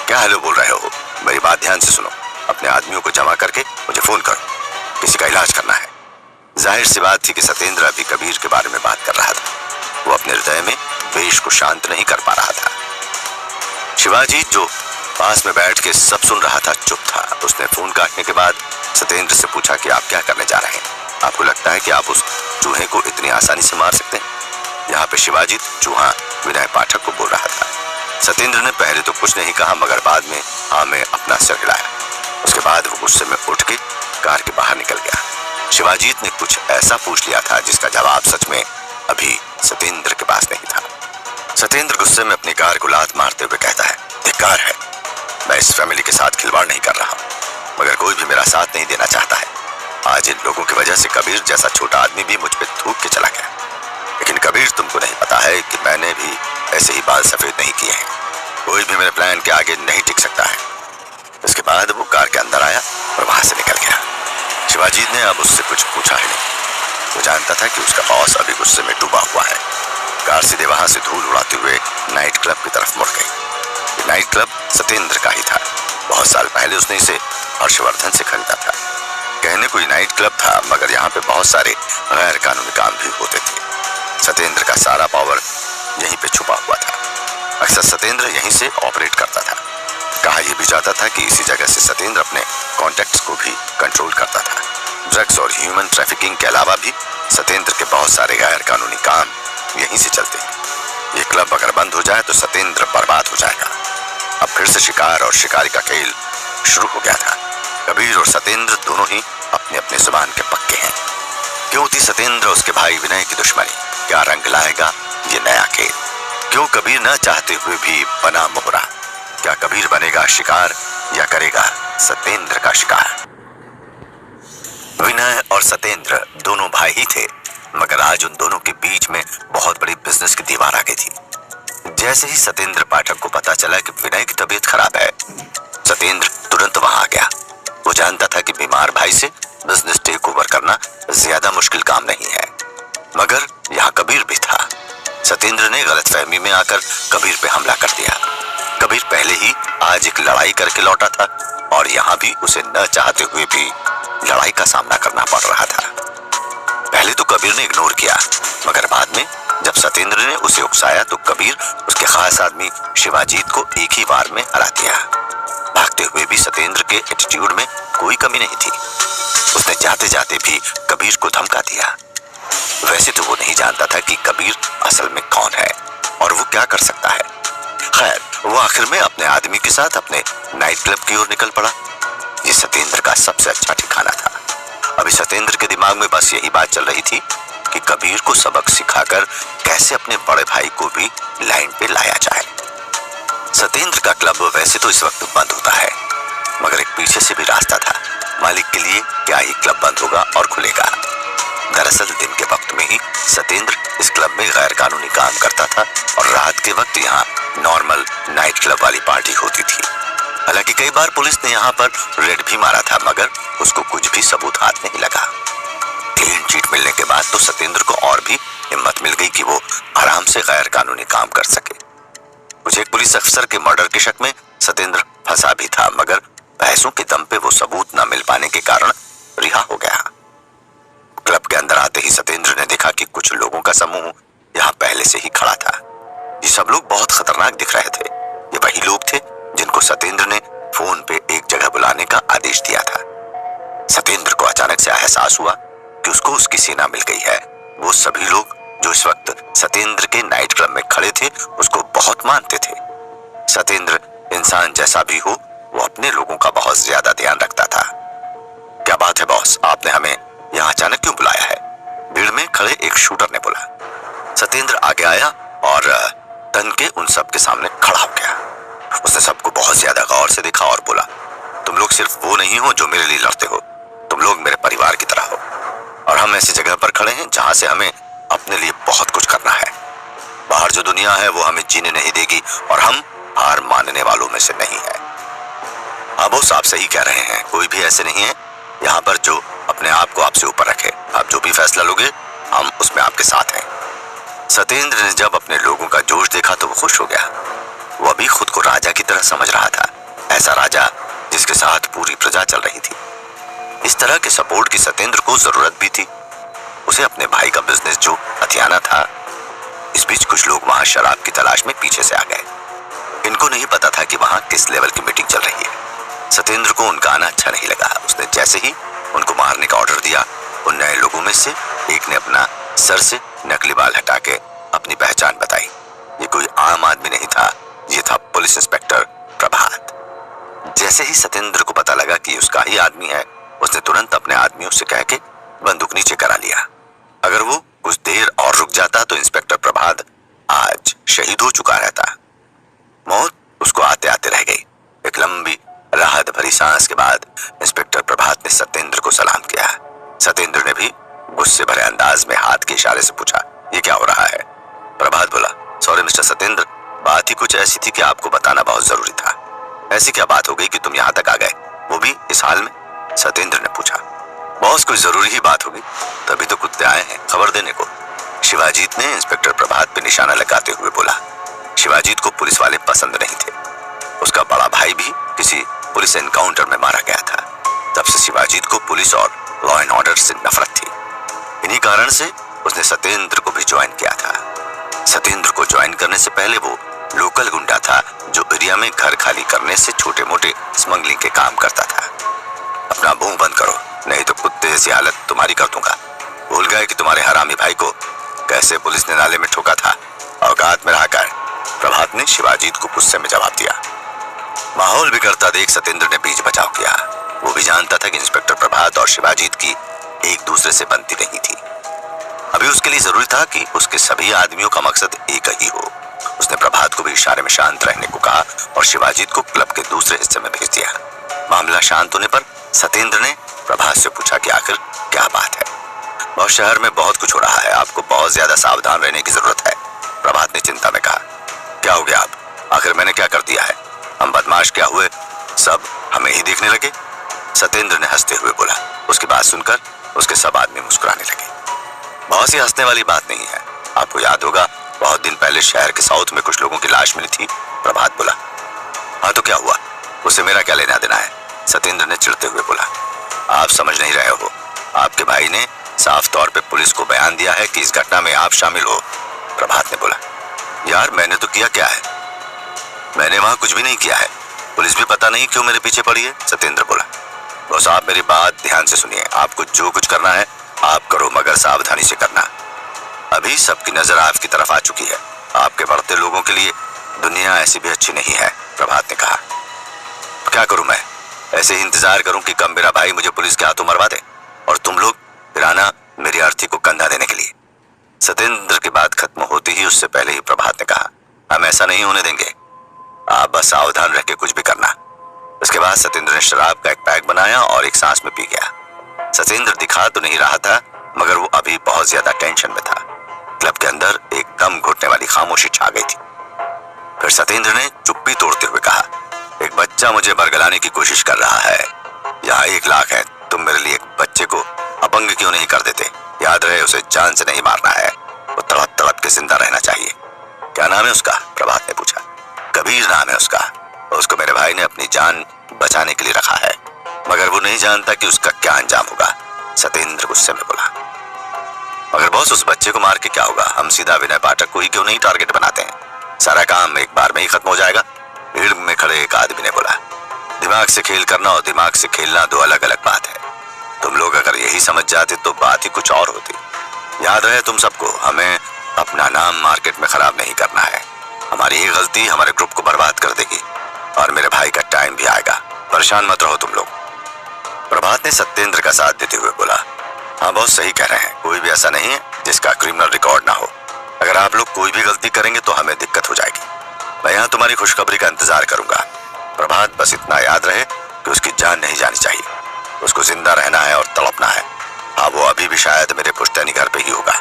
क्या हेलो बोल रहे हो? मेरी बात ध्यान से सुनो। अपने आदमियों को जमा करके मुझे फोन करो, किसी का इलाज करना है। जाहिर सी बात थी कि सतेंद्र अभी कबीर के बारे में बात कर रहा था। वो अपने हृदय में द्वेष को शांत नहीं कर पा रहा था। शिवाजी जो पास में बैठ के सब सुन रहा था चुप था। उसने फोन काटने के बाद सतेंद्र से पूछा कि आप क्या करने जा रहे हैं? आपको लगता है कि आप उस चूहे को इतनी आसानी से मार सकते हैं? यहाँ पे शिवाजी चूहा विनय पाठक को बोल रहा था। सतेंद्र ने पहले तो कुछ नहीं कहा, मगर बाद में हाँ में अपना सिर हिलाया। उसके बाद वो गुस्से में उठ के कार के बाहर निकल गया। शिवाजीत ने कुछ ऐसा पूछ लिया था जिसका जवाब सच में अभी सतेंद्र के पास नहीं था। सतेंद्र गुस्से में अपनी कार को लात मारते हुए कहता है, धिक्कार है, मैं इस फैमिली के साथ खिलवाड़ नहीं कर रहा, मगर कोई भी मेरा साथ नहीं देना चाहता है। आज इन लोगों की वजह से कबीर जैसा छोटा आदमी भी मुझ पे थूक के चला गया। लेकिन कबीर, तुमको नहीं पता है कि मैंने भी ऐसे ही बाल सफेद नहीं किए हैं। कोई भी मेरे प्लान के आगे नहीं टिक सकता है। इसके बाद वो कार के अंदर आया और वहां से निकल गया। शिवाजी ने अब उससे कुछ पूछा ही नहीं। वो जानता था कि उसका बॉस अभी गुस्से में डूबा हुआ है। कार सीधे वहां से धूल उड़ाते हुए नाइट क्लब की तरफ मुड़ गई। नाइट क्लब सतेंद्र का ही था। बहुत साल पहले उसने इसे हर्षवर्धन से खरीदा था। कहने कोई नाइट क्लब था, मगर यहाँ पे बहुत सारे गैर कानूनी काम भी होते थे। सतेंद्र का सारा पावर यहीं पे छुपा हुआ था। अक्सर सतेंद्र यहीं से ऑपरेट करता था। कहा यह भी जाता था कि इसी जगह से सतेंद्र अपने कॉन्टेक्ट्स को भी कंट्रोल करता था। ड्रग्स और ह्यूमन ट्रैफिकिंग के अलावा भी सतेंद्र के बहुत सारे गैर कानूनी काम यहीं से चलते हैं। ये क्लब अगर बंद हो जाए तो सतेंद्र बर्बाद हो जाएगा। अब फिर से शिकार और शिकारी का खेल शुरू हो गया था। कबीर और सतेंद्र दोनों ही अपने अपने जुबान के पक्के हैं। क्यों थी सतेंद्र उसके भाई विनय की दुश्मनी? क्या रंग लाएगा ये नया खेल? क्यों कबीर न चाहते हुए भी बना मोहरा? क्या कबीर बनेगा शिकार या करेगा सतेंद्र का शिकार? विनय और सतेंद्र दोनों भाई ही थे, मगर आज उन दोनों के बीच में बहुत बड़ी बिजनेस की दीवार आ गई थी। जैसे ही सतेंद्र पाठक को पता चला कि विनय की तबीयत खराब है, सतेंद्र तुरंत वहां आ गया। वो जानता था कि बीमार भाई से बिजनेस टेक ओवर करना ज्यादा मुश्किल काम नहीं है, मगर यहाँ कबीर भी था। सतेंद्र ने गलतफहमी में आकर कबीर पे हमला कर दिया। कबीर पहले ही आज एक लड़ाई करके लौटा था और यहाँ भी उसे न चाहते हुए भी लड़ाई का सामना करना पड़ रहा था। पहले तो कबीर ने इग्नोर किया, मगर बाद में जब सतेंद्र ने उसे उकसाया तो कबीर उसके खास आदमी शिवाजीत को एक ही बार में हरा दिया। भागते हुए भी सतेंद्र के एटीट्यूड में कोई कमी नहीं थी। उसने जाते जाते भी कबीर को धमका दिया। वैसे तो वो नहीं जानता था कि कबीर असल में कौन है और वो क्या कर सकता है। खैर, वो आखिर में अपने आदमी के साथ अपने नाइट क्लब की ओर निकल पड़ा। ये सतेंद्र का सबसे अच्छा ठिकाना था। अभी सतेंद्र के दिमाग में बस यही बात चल रही थी कि कबीर को सबक सिखाकर कैसे अपने बड़े भाई को भी लाइन पे लाया जाए। सतेंद्र का क्लब वैसे तो इस वक्त बंद होता है, मगर एक पीछे से भी रास्ता था। मालिक के लिए क्या ही क्लब बंद होगा और खुलेगा। दरअसल दिन के वक्त में ही सतेंद्र इस क्लब में गैर कानूनी काम करता था और रात के वक्त यहाँ नॉर्मल नाइट क्लब वाली पार्टी होती थी। हालांकि कई बार पुलिस ने यहाँ पर रेड भी मारा था, मगर उसको कुछ भी सबूत हाथ नहीं लगा। क्लीन चिट मिलने के बाद तो सतेंद्र को और भी हिम्मत मिल गई कि वो आराम से गैर कानूनी काम कर सके। कुछ एक पुलिस अफसर के मर्डर के शक में सतेंद्र फंसा भी था, मगर पैसों के दम पे वो सबूत न मिल पाने के कारण रिहा हो गया। क्लब के अंदर आते ही सतेंद्र ने देखा कि कुछ लोगों का समूह यहाँ पहले से ही खड़ा था। ये सब लोग बहुत खतरनाक दिख रहे थे। ये वही लोग थे जिनको सतेंद्र ने फोन पे एक जगह बुलाने का आदेश दिया था। सतेंद्र को अचानक से एहसास हुआ कि उसको उसकी सेना मिल गई है। वो सभी लोग जो इस वक्त सतेंद्र के नाइट क्लब में खड़े थे उसको बहुत मानते थे। सतेंद्र इंसान जैसा भी हो, वो अपने लोगों का बहुत ज्यादा ध्यान रखता था। क्या बात है बॉस, आपने हमें यहाँ अचानक क्यों बुलाया है? भीड़ में खड़े एक शूटर ने बोला। सतेंद्र आगे आया और तन के उन सब के सामने खड़ा हो गया। उसने सबको बहुत ज्यादा गौर से देखा और बोला, तुम लोग सिर्फ वो नहीं हो जो मेरे लिए लड़ते हो, तुम लोग मेरे परिवार की तरह हो और हम ऐसी जगह पर खड़े हैं जहां से हमें अपने लिए बहुत कुछ करना है। बाहर जो दुनिया है वो हमें जीने नहीं देगी और हम हार मानने वालों में से नहीं है। हाँ बॉस, आप सही कह रहे हैं। कोई भी ऐसे नहीं है यहाँ पर जो अपने आप को आपसे ऊपर रखे। आप जो भी फैसला लोगे हम उसमें आपके साथ हैं। सतेंद्र ने जब अपने लोगों का जोश देखा तो वो खुश हो गया। वो अभी खुद को राजा की तरह समझ रहा था, ऐसा राजा जिसके साथ पूरी प्रजा चल रही थी। इस तरह के सपोर्ट की सतेंद्र को जरूरत भी थी। उसे अपने भाई का बिजनेस जो हथियाना था। इस बीच कुछ लोग वहां शराब की तलाश में पीछे से आ गए। इनको नहीं पता था कि वहां किस लेवल की मीटिंग चल रही है। सतेंद्र को उनका आना अच्छा नहीं लगा। उसने जैसे ही उनको मारने का ऑर्डर दिया, उन नए लोगों में से एक ने अपना सर से नकली बाल हटा के अपनी पहचान बताई। ये कोई आम आदमी नहीं था, ये था पुलिस इंस्पेक्टर प्रभात। जैसे ही सतेंद्र को पता लगा कि उसका ही आदमी है, उसने तुरंत अपने आदमियों से कह के बंदूक नीचे करा लिया। अगर वो कुछ देर और रुक जाता तो इंस्पेक्टर प्रभात आज शहीद हो चुका रहता। मौत उसको आते आते रह गई। एक लंबी राहत भरी सांस के बाद इंस्पेक्टर प्रभात ने सतेंद्र को सलाम किया। सतेंद्र ने भी गुस्से भरे अंदाज में हाथ के इशारे से पूछा, ये क्या हो रहा है? प्रभात बोला, सॉरी मिस्टर सत्येंद्र, बात ही कुछ ऐसी थी कि आपको बताना बहुत जरूरी था। ऐसी क्या बात हो गई कि तुम यहाँ तक आ गए, वो भी इस हाल में? सत्येंद्र ने पूछा। बॉस, कोई जरूरी ही बात होगी, तभी तो कुत्ते आए हैं खबर देने को। शिवाजीत ने इंस्पेक्टर प्रभात पे निशाना लगाते हुए बोला। शिवाजीत को पुलिस वाले पसंद नहीं थे। उसका बड़ा भाई भी किसी पुलिस एनकाउंटर में मारा गया था। तब से शिवाजीत को पुलिस और लॉ एंड ऑर्डर से नफरत थी। इन्हीं कारण से उसने सत्येंद्र को भी ज्वाइन किया था। सत्येंद्र को ज्वाइन करने से पहले वो लोकल गुंडा था जो एरिया में घर खाली करने से छोटे मोटे स्मगलिंग के काम करता था। अपना मुंह बंद करो, नहीं तो कुत्ते जैसी हालत तुम्हारी कर दूंगा। भूल गए कि तुम्हारे हरामी भाई को कैसे पुलिस ने नाले में ठोका था? औकात में रहकर, प्रभात ने शिवाजीत को गुस्से में जवाब दिया। माहौल बिगड़ता देख सत्येंद्र ने बीच बचाव किया। वो भी जानता था कि इंस्पेक्टर प्रभात और शिवाजीत की एक दूसरे से बनती नहीं थी। अभी उसके लिए जरूरी था कि उसके सभी आदमियों का मकसद एक ही हो। उसने प्रभात को भी इशारे में शांत रहने को कहा और शिवाजीत को क्लब के दूसरे हिस्से में भेज दिया। मामला शांत होने पर सत्येंद्र ने प्रभात से पूछा कि आखिर क्या बात है? बहुत शहर में बहुत कुछ हो रहा है, आपको बहुत ज्यादा सावधान रहने की जरूरत है, प्रभात ने चिंता में कहा। क्या हो गया आप? आखिर मैंने क्या कर दिया है? हम बदमाश क्या हुए, सब हमें ही देखने लगे? सत्येंद्र ने हंसते हुए बोला। उसकी बात सुनकर उसके सब आदमी मुस्कुराने लगे। बहुत सी हंसने वाली बात नहीं है। आपको याद होगा बहुत दिन पहले शहर के साउथ में कुछ लोगों की लाश मिली थी, प्रभात बोला। हाँ तो क्या हुआ, उससे मेरा क्या लेना देना है? सत्येंद्र ने चिढ़ते हुए बोला। आप समझ नहीं रहे हो, आपके भाई ने साफ तौर पे पुलिस को बयान दिया है कि इस घटना में आप शामिल हो, प्रभात ने बोला। यार मैंने तो किया क्या है? मैंने वहां कुछ भी नहीं किया है, पुलिस भी पता नहीं क्यों मेरे पीछे पड़ी है, सत्येंद्र बोला। बस आप मेरी बात ध्यान से सुनिए, आपको जो कुछ करना है आप करो, मगर सावधानी से करना। अभी सबकी नजर आपकी तरफ आ चुकी है। आपके बढ़ते लोगों के लिए दुनिया ऐसी भी अच्छी नहीं है, प्रभात ने कहा। क्या करूं मैं? ऐसे ही इंतजार करूं कि कब मेरा भाई मुझे पुलिस के हाथों मरवा दे और तुम लोग फिर आना मेरी अर्थी को कंधा देने के लिए। सत्येंद्र की बात खत्म होती ही उससे पहले ही प्रभात ने कहा, हम ऐसा नहीं होने देंगे, आप बस सावधान रह के कुछ भी करना। उसके बाद सत्येंद्र ने शराब का एक पैक बनाया और एक सांस में पी गया। सत्येंद्र दिखा तो नहीं रहा था, मगर वो अभी बहुत ज्यादा टेंशन में था। क्लब के अंदर एक दम घुटने वाली खामोशी छा गई थी। फिर सत्येंद्र ने चुप्पी तोड़ते हुए कहा, एक बच्चा मुझे बरगलाने की कोशिश कर रहा है। यहाँ 1 लाख है, तुम मेरे लिए एक बच्चे को अपंग क्यों नहीं कर देते? याद रहे उसे जान से नहीं मारना है, वो तड़प तड़प के जिंदा रहना चाहिए। क्या नाम है उसका? प्रभात ने पूछा। कबीर नाम है उसका। उसको मेरे भाई ने अपनी जान बचाने के लिए रखा है, मगर वो नहीं जानता कि उसका क्या अंजाम होगा, सत्येंद्र गुस्से में बोला। मगर बॉस उस बच्चे को मार के क्या होगा? हम सीधा विनय पाठक को ही क्यों नहीं टारगेट बनाते हैं? सारा काम एक बार में ही खत्म हो जाएगा, भीड़ में खड़े एक आदमी ने बोला। दिमाग से खेल करना और दिमाग से खेलना दो अलग अलग बात है। तुम लोग अगर यही समझ जाते तो बात ही कुछ और होती। याद रहे तुम सबको, हमें अपना नाम मार्केट में खराब नहीं करना है। हमारी ये गलती हमारे ग्रुप को बर्बाद कर देगी और मेरे भाई का टाइम भी आएगा। परेशान मत रहो तुम लोग, प्रभात ने सत्येंद्र का साथ देते हुए बोला। हाँ बहुत सही कह रहे हैं, कोई भी ऐसा नहीं है जिसका क्रिमिनल रिकॉर्ड ना हो। अगर आप लोग कोई भी गलती करेंगे तो हमें दिक्कत हो जाएगी। मैं यहाँ तुम्हारी खुशखबरी का इंतजार करूंगा। प्रभात बस इतना याद रहे कि उसकी जान नहीं जानी चाहिए, उसको जिंदा रहना है और तड़पना है। हाँ वो अभी भी शायद मेरे पुश्तैनी घर पे ही होगा।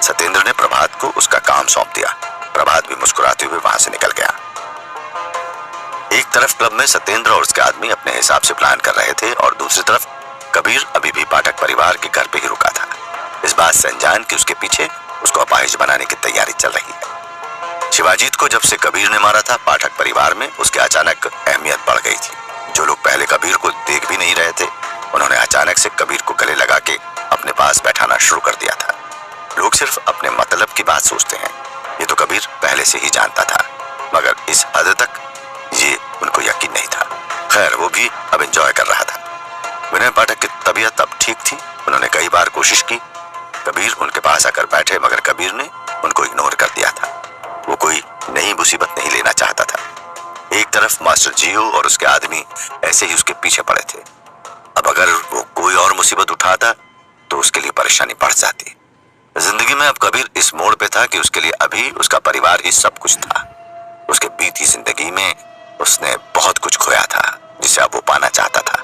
सत्येंद्र ने प्रभात को उसका काम सौंप दिया। प्रभात भी मुस्कुराते हुए वहां से निकल गया। एक तरफ क्लब में सत्येंद्र और उसके आदमी अपने हिसाब से प्लान कर रहे थे और दूसरी तरफ कबीर अभी भी पाठक परिवार के घर पे ही रुका था, इस बात से अनजान कि उसके पीछे उसको अपाहिज बनाने की तैयारी चल रही है। शिवाजीत को जब से कबीर ने मारा था, पाठक परिवार में उसकी अचानक अहमियत बढ़ गई थी। जो लोग पहले कबीर को देख भी नहीं रहे थे, उन्होंने अचानक से कबीर को गले लगा के अपने पास बैठाना शुरू कर दिया था। लोग सिर्फ अपने मतलब की बात सोचते हैं, ये तो कबीर पहले से ही जानता था, मगर इस हद तक ये उनको यकीन नहीं था। खैर वो भी अब एंजॉय कर रहा था। विनय पाठक की तबीयत अब ठीक थी। उन्होंने कई बार कोशिश की, कबीर उनके पास आकर बैठे, मगर कबीर ने उनको इग्नोर कर दिया था। वो कोई नई मुसीबत नहीं लेना चाहता था। एक तरफ मास्टर जियो और उसके आदमी ऐसे ही उसके पीछे पड़े थे। अब अगर वो कोई और मुसीबत उठाता तो उसके लिए परेशानी बढ़ जाती। जिंदगी में अब कबीर इस मोड़ पे था कि उसके लिए अभी उसका परिवार ही सब कुछ था। उसके बीती जिंदगी में उसने बहुत कुछ खोया था जिसे अब वो पाना चाहता था,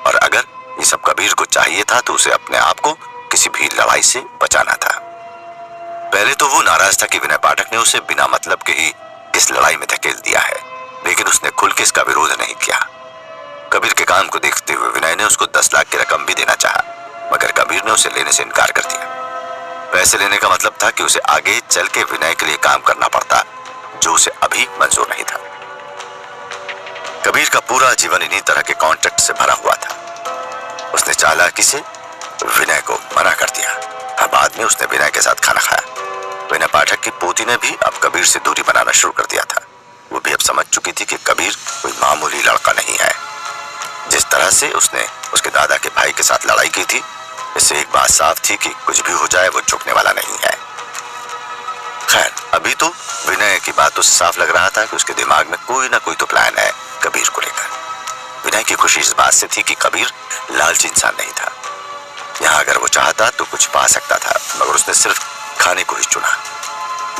और अगर ये सब कबीर को चाहिए था तो उसे अपने आप को किसी भी लड़ाई से बचाना था। पहले तो वो नाराज था कि विनय पाठक ने उसे बिना मतलब के ही इस लड़ाई में धकेल दिया है, लेकिन उसने खुल के इसका विरोध नहीं किया। कबीर के काम को देखते हुए विनय ने उसको 10 लाख की रकम भी देना चाहा, मगर कबीर ने उसे लेने से इनकार कर दिया। पैसे लेने का मतलब था कि उसे आगे चल के विनय के लिए काम करना पड़ता, जो उसे अभी मंजूर नहीं था। कबीर का पूरा जीवन इन्हीं तरह के कॉन्ट्रैक्ट से भरा हुआ था। उसने चालाकी से विनय को मना कर दिया। बाद में उसने विनय के साथ खाना खाया। विनय पाठक की पोती ने भी अब कबीर से दूरी बनाना शुरू कर दिया था। वो भी अब समझ चुकी थी कि कबीर कोई मामूली लड़का नहीं है। जिस तरह से उसने उसके दादा के भाई के साथ लड़ाई की थी, इससे एक बात साफ थी कि कुछ भी हो जाए वो झुकने वाला नहीं है। खैर, अभी तो विनय की बातों से साफ लग रहा था कि उसके दिमाग में कोई ना कोई तो प्लान है कबीर को लेकर। विनय की खुशी इस बात से थी कि कबीर लालची इंसान नहीं था। यहाँ अगर वो चाहता तो कुछ पा सकता था, मगर उसने सिर्फ खाने को ही चुना।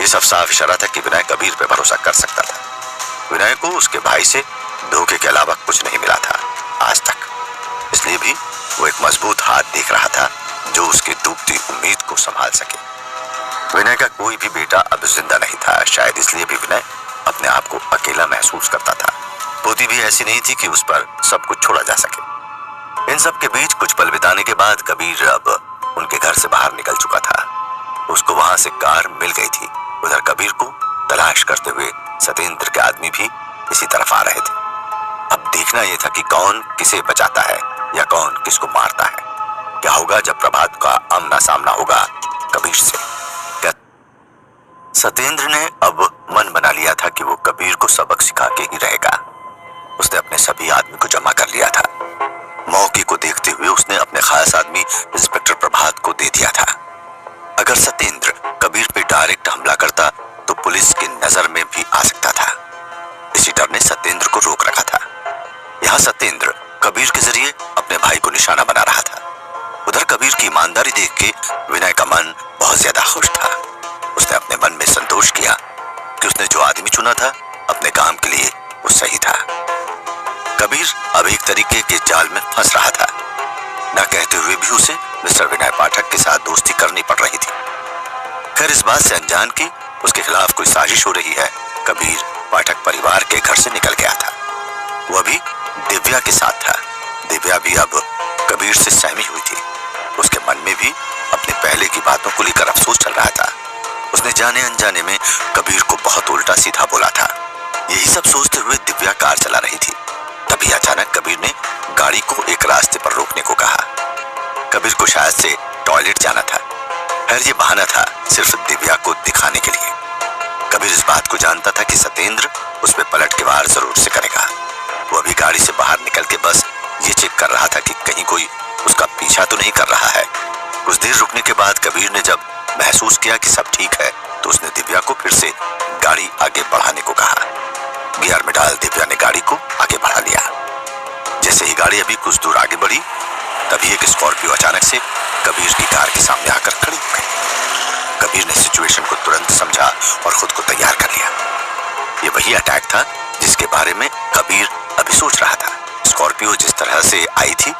ये सब साफ इशारा था कि विनय कबीर पे भरोसा कर सकता था। विनय को उसके भाई से धोखे के अलावा कुछ नहीं मिला था आज तक, इसलिए भी वो एक मजबूत हाथ देख रहा था जो उसकी डूबती उम्मीद को संभाल सके। विनय का कोई भी बेटा अब जिंदा नहीं था, शायद इसलिए भी विनय अपने आप को अकेला महसूस करता था। पोती भी ऐसी नहीं थी कि उस पर सब कुछ छोड़ा जा सके। इन सब के बीच कुछ पल बिताने के बाद कबीर अब उनके घर से बाहर निकल चुका था। उसको वहां से कार मिल गई थी। उधर कबीर को तलाश करते हुए सतेंद्र के आदमी भी इसी तरफ आ रहे थे। अब देखना यह था कि कौन किसे बचाता है या कौन किसको मारता है। क्या होगा जब प्रभात का आमना सामना होगा कबीर से। सतेंद्र ने अब मन बना लिया था कि वो कबीर को सबक सिखा के ही रहेगा। उसने अपने सभी आदमी को जमा कर लिया था। मौके को देखते हुए उसने अपने खास आदमी इंस्पेक्टर प्रभात को दे दिया था। अगर सतेंद्र कबीर पे डायरेक्ट हमला करता तो पुलिस की नजर में भी आ सकता था। इसी डर ने सतेंद्र को रोक रखा था। यहाँ सतेंद्र कबीर के जरिए अपने भाई को निशाना बना रहा था। उधर कबीर की ईमानदारी देख के विनय का मन बहुत ज्यादा खुश था। उसने अपने मन में संतोष किया कि उसने जो आदमी चुना था अपने काम के लिए वो सही था। कबीर अब एक तरीके के जाल में फंस रहा था। न कहते हुए भी उसे मिस्टर विनय पाठक के साथ दोस्ती करनी पड़ रही थी। खैर, इस बात से अनजान की उसके खिलाफ कोई साजिश हो रही है, कबीर पाठक परिवार के घर से निकल गया था। वो अभी दिव्या के साथ था। दिव्या भी अब कबीर से सहमी हुई थी। उसके मन में भी अपने पहले की बातों को लेकर अफसोस चल रहा था। उसने जाने अनजाने में कबीर को बहुत उल्टा सीधा बोला था। यही सब सोचते हुए दिव्या कार चला रही थी। तभी अचानक कबीर ने गाड़ी को एक रास्ते पर रोकने को कहा। कबीर को शायद से टॉयलेट जाना था। खैर, ये बहाना था सिर्फ दिव्या को दिखाने के लिए। कबीर इस बात को जानता था कि सतेंद्र उस पर पलट के वार जरूर से करेगा। वो अभी गाड़ी से बाहर निकल के बस ये चेक कर रहा था कि कहीं कोई उसका पीछा तो नहीं कर रहा है। कुछ देर रुकने के बाद कबीर ने जब महसूस किया कि सब ठीक है तो उसने दिव्या को फिर से गाड़ी आगे बढ़ाने को कहा। गियर में डाल दिव्या ने गाड़ी को आगे बढ़ा लिया। जैसे ही गाड़ी अभी कुछ दूर आगे बढ़ी, तभी एक स्कॉर्पियो अचानक से कबीर की कार के सामने आकर खड़ी हो गई। कबीर ने सिचुएशन को तुरंत समझा और खुद को तैयार कर लिया। ये वही अटैक था जिसके बारे में कबीर अभी सोच रहा था। स्कॉर्पियो जिस तरह से आई थी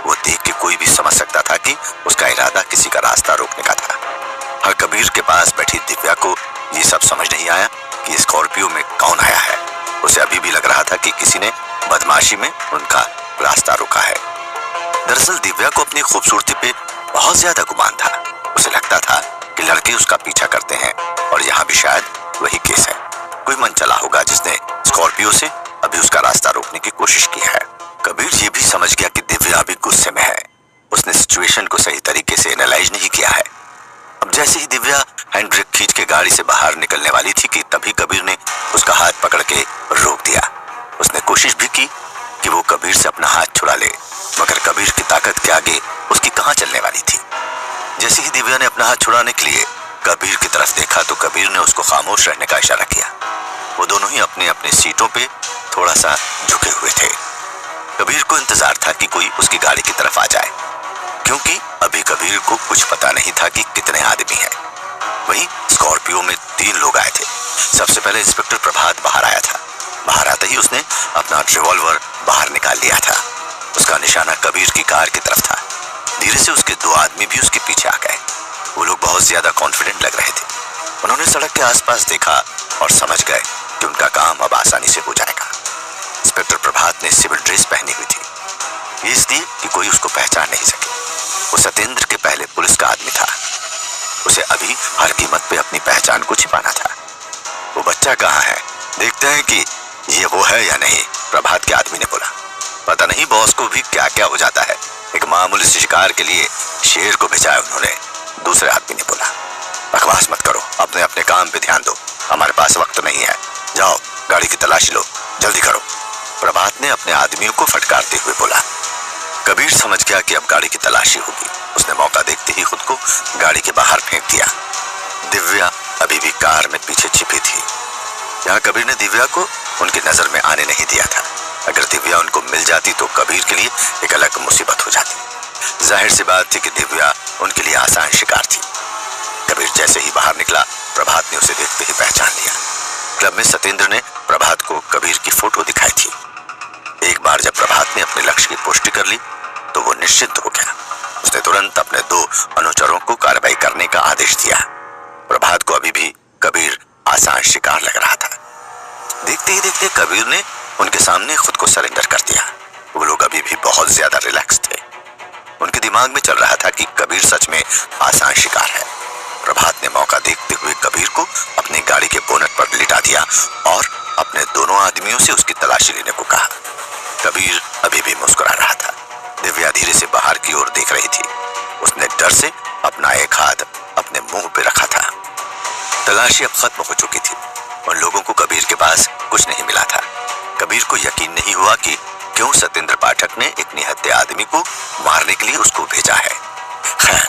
वो देख के कोई भी समझ सकता था कि उसका इरादा किसी का रास्ता रोकने का था। हर कबीर के पास बैठी दिव्या को ये सब समझ नहीं आया कि स्कॉर्पियो में कौन आया है। उसे अभी भी लग रहा था कि किसी ने बदमाशी में उनका रास्ता रोका है। दरअसल दिव्या को अपनी खूबसूरती पे बहुत ज्यादा गुमान था। उसे लगता था कि लड़के उसका पीछा करते हैं और यहाँ भी शायद वही केस है। कोई मन चला होगा जिसने स्कॉर्पियो से अभी उसका रास्ता रोकने की कोशिश की है। कबीर ये भी समझ गया कि दिव्या अभी गुस्से में है। उसने सिचुएशन को सही तरीके से एनालाइज नहीं किया है। अब जैसे ही दिव्या हैंड ब्रेक खींच के गाड़ी से बाहर निकलने वाली थी कि तभी कबीर ने उसका हाथ पकड़ के रोक दिया। उसने कोशिश भी की कि वो कबीर से अपना हाथ छुड़ा ले, मगर कबीर की ताकत के आगे उसकी कहाँ चलने वाली थी। जैसे ही दिव्या ने अपना हाथ छुड़ाने के लिए कबीर की तरफ देखा तो कबीर ने उसको खामोश रहने का इशारा किया। वो दोनों ही अपने अपने सीटों पे थोड़ा सा झुके हुए थे। कबीर को इंतजार था कि कोई उसकी गाड़ी की तरफ आ जाए, क्योंकि अभी कबीर को कुछ पता नहीं था कि कितने आदमी हैं। वहीं स्कॉर्पियो में 3 लोग आए थे। सबसे पहले इंस्पेक्टर प्रभात बाहर आया था। बाहर आते ही उसने अपना रिवॉल्वर बाहर निकाल लिया था। उसका निशाना कबीर की कार की तरफ था। धीरे से उसके 2 आदमी भी उसके पीछे आ गए। वो लोग बहुत ज्यादा कॉन्फिडेंट लग रहे थे। उन्होंने सड़क के आसपास देखा और समझ गए कि उनका काम अब आसानी से हो जाएगा। इंस्पेक्टर प्रभात ने सिविल ड्रेस पहनी हुई थी, ये इसलिए कि कोई उसको पहचान नहीं सके। वो सत्येंद्र के पहले पुलिस का आदमी था। उसे अभी हर कीमत पे अपनी पहचान को छिपाना था। वो बच्चा कहाँ है, देखते हैं कि ये वो है या नहीं, प्रभात के आदमी ने बोला। पता नहीं बॉस को भी क्या क्या हो जाता है, एक मामूली शिकार के लिए शेर को भेजा है उन्होंने, दूसरे आदमी ने बोला। बकवास मत करो, अपने अपने काम पे ध्यान दो, हमारे पास वक्त नहीं है। जाओ गाड़ी की तलाशी लो, जल्दी करो, प्रभात ने अपने आदमियों को फटकारते हुए बोला। कबीर समझ गया कि अब गाड़ी की तलाशी होगी। उसने मौका देखते ही खुद को गाड़ी के बाहर फेंक दिया। दिव्या अभी भी कार में पीछे छिपी थी। यहाँ कबीर ने दिव्या को उनकी नजर में आने नहीं दिया था। अगर दिव्या उनको मिल जाती तो कबीर के लिए एक अलग मुसीबत हो जाती। जाहिर सी बात थी कि दिव्या उनके लिए आसान शिकार थी। कबीर जैसे ही बाहर निकला, प्रभात ने उसे देखते ही पहचान लिया। क्लब में सत्येंद्र ने प्रभात को कबीर की फोटो दिखाई थी। एक बार जब प्रभात ने अपने लक्ष्य की पुष्टि कर ली तो वो निश्चिंत हो गया। उसने तुरंत अपने 2 अनुचरों को कार्रवाई करने का आदेश दिया। प्रभात को अभी भी कबीर आसान शिकार लग रहा था। देखते ही देखते कबीर ने उनके सामने खुद को सरेंडर कर दिया। वो लोग अभी भी बहुत ज्यादा रिलैक्स थे। उनके दिमाग में चल रहा था कि कबीर सच में आसान शिकार है। प्रभात ने मौका देखते हुए कबीर को अपनी गाड़ी के बोनट पर लिटा दिया और अपने दोनों आदमियों से उसकी तलाशी लेने को कहा। कबीर अभी भी मुस्कुरा रहा था। दिव्या धीरे से बाहर की ओर देख रही थी। उसने डर से अपना एक हाथ अपने मुंह पे रखा था। तलाशी अब खत्म हो चुकी थी। उन लोगों को कबीर के पास कुछ नहीं मिला था। कबीर को यकीन नहीं हुआ कि क्यों सत्येंद्र पाठक ने एक निहत्थे आदमी को मारने के लिए उसको भेजा है। खैर,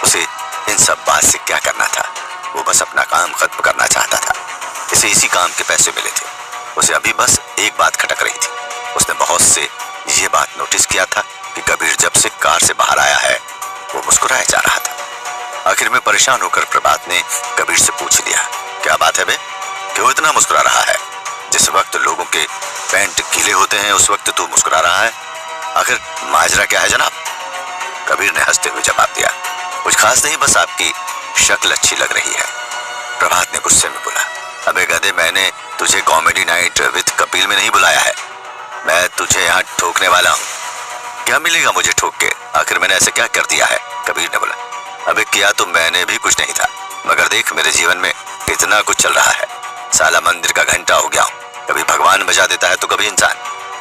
उसे इन सब बात से क्या करना था। वो बस अपना काम खत्म करना चाहता था। इसे इसी काम के पैसे मिले थे। उसे अभी बस एक बात खटक रही थी। उसने बहुत से ये बात नोटिस किया था कि कबीर जब से कार से बाहर आया है वो मुस्कुराया जा रहा था। आखिर में परेशान होकर प्रभात ने कबीर से पूछ लिया, क्या बात है बे, क्यों इतना मुस्कुरा रहा है? जिस वक्त लोगों के पैंट गीले होते हैं उस वक्त तू मुस्कुरा रहा है, आखिर माजरा क्या है जनाब? कबीर ने हंसते हुए जवाब दिया, कुछ खास नहीं, बस आपकी शक्ल अच्छी लग रही है। प्रभात ने गुस्से में बोला, अबे गधे, मैंने तुझे कॉमेडी नाइट विद कपिल में नहीं बुलाया है। मैं तुझे यहाँ ठोकने वाला हूँ। क्या मिलेगा मुझे ठोक के? आखिर मैंने ऐसे क्या कर दिया है? कबीर ने बोला, अबे किया तो मैंने भी कुछ नहीं था, मगर देख मेरे जीवन में कितना कुछ चल रहा है। साला मंदिर का घंटा हो गया हूँ, कभी भगवान बजा देता है तो कभी इंसान।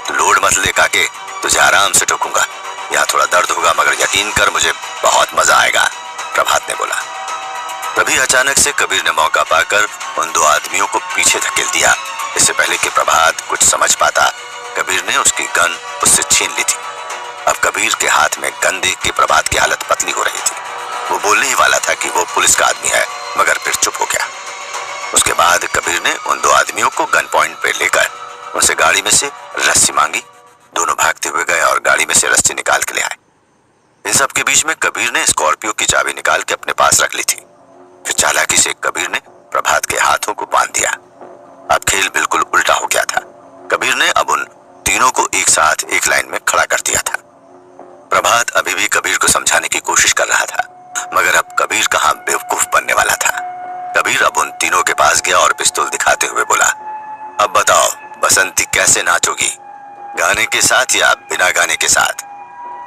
तो लोड मत ले काके, तुझे आराम से ठोकूंगा। यहाँ थोड़ा दर्द होगा मगर यकीन कर मुझे बहुत मजा आएगा, प्रभात ने बोला। तभी अचानक से कबीर ने मौका पाकर उन 2 आदमियों को पीछे धकेल दिया। इससे पहले कि प्रभात कुछ समझ पाता, कबीर ने उसकी गन उससे छीन ली थी। अब कबीर के हाथ में गन देख के प्रभात की हालत पतली हो रही थी। वो बोलने ही वाला था कि वो पुलिस का आदमी है, मगर फिर चुप हो गया। उसके बाद कबीर ने उन 2 आदमियों को गन पॉइंट पे लेकर उनसे गाड़ी में से रस्सी मांगी। दोनों भागते हुए गए और गाड़ी में से रस्सी निकाल के ले आए। इन सब के बीच में कबीर ने स्कॉर्पियो की चाबी निकाल के अपने पास रख ली थी। फिर चालाकी से कबीर ने प्रभात के हाथों को बांध दिया। अब खेल बिल्कुल उल्टा हो गया था। कबीर ने अब उन तीनों को एक साथ एक लाइन में खड़ा कर दिया था। प्रभात अभी भी कबीर को समझाने की कोशिश कर रहा था, मगर अब कबीर कहाँ बेवकूफ बनने वाला था। कबीर अब उन तीनों के पास गया और पिस्तौल दिखाते हुए बोला, अब बताओ बसंती कैसे नाचोगी, गाने के साथ या बिना गाने के साथ?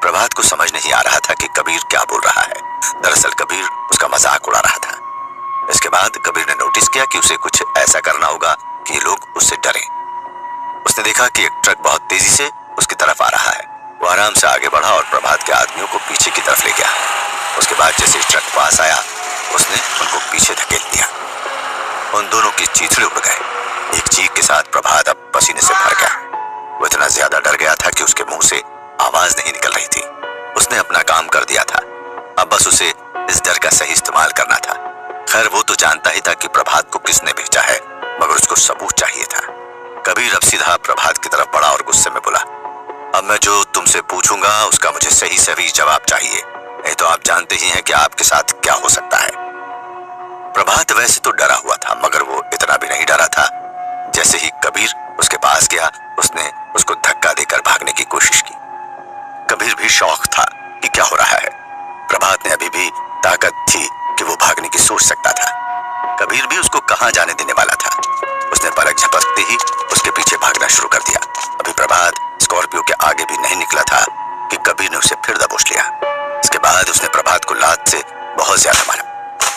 प्रभात को समझ नहीं आ रहा था कि कबीर क्या बोल रहा है। दरअसल कबीर उसका मजाक उड़ा रहा था। इसके बाद कबीर ने नोटिस किया कि उसे कुछ ऐसा करना होगा कि ये लोग उससे डरें। उसने देखा कि एक ट्रक बहुत तेजी से उसकी तरफ आ रहा है। वो आराम से आगे बढ़ा और प्रभात के आदमियों को पीछे की तरफ ले गया। उसके बाद जैसे ट्रक पास आया उसने उनको पीछे धकेल दिया। उन दोनों की चीथड़े उड़ गए। एक चीख के साथ प्रभात अब पसीने से भर गया। वो इतना ज्यादा डर गया था कि उसके मुंह से आवाज नहीं निकल रही थी। उसने अपना काम कर दिया था, अब बस उसे इस डर का सही इस्तेमाल करना था। खैर वो तो जानता ही था कि प्रभात को किसने भेजा है, मगर उसको सबूत चाहिए था। कबीर अब सीधा प्रभात की तरफ बढ़ा और गुस्से में बोला, अब मैं जो तुमसे पूछूंगा उसका मुझे सही सही जवाब चाहिए, नहीं तो आप जानते ही हैं कि आपके साथ क्या हो सकता है। प्रभात वैसे तो डरा हुआ था, मगर वो इतना भी नहीं डरा था। जैसे ही कबीर उसके पास गया उसने उसको धक्का देकर भागने की कोशिश की। कबीर भी शौक था कि क्या हो रहा है। प्रभात ने अभी भी ताकत थी कि वो भागने की सोच सकता था। कबीर कबीर भी उसको कहां जाने देने वाला था। उसने पलक झपकते ही उसके पीछे भागना शुरू कर दिया। अभी प्रभात स्कॉर्पियो के आगे भी नहीं निकला था कि कबीर ने उसे फिर दबोच लिया। इसके बाद उसने प्रभात को लात से बहुत ज्यादा मारा।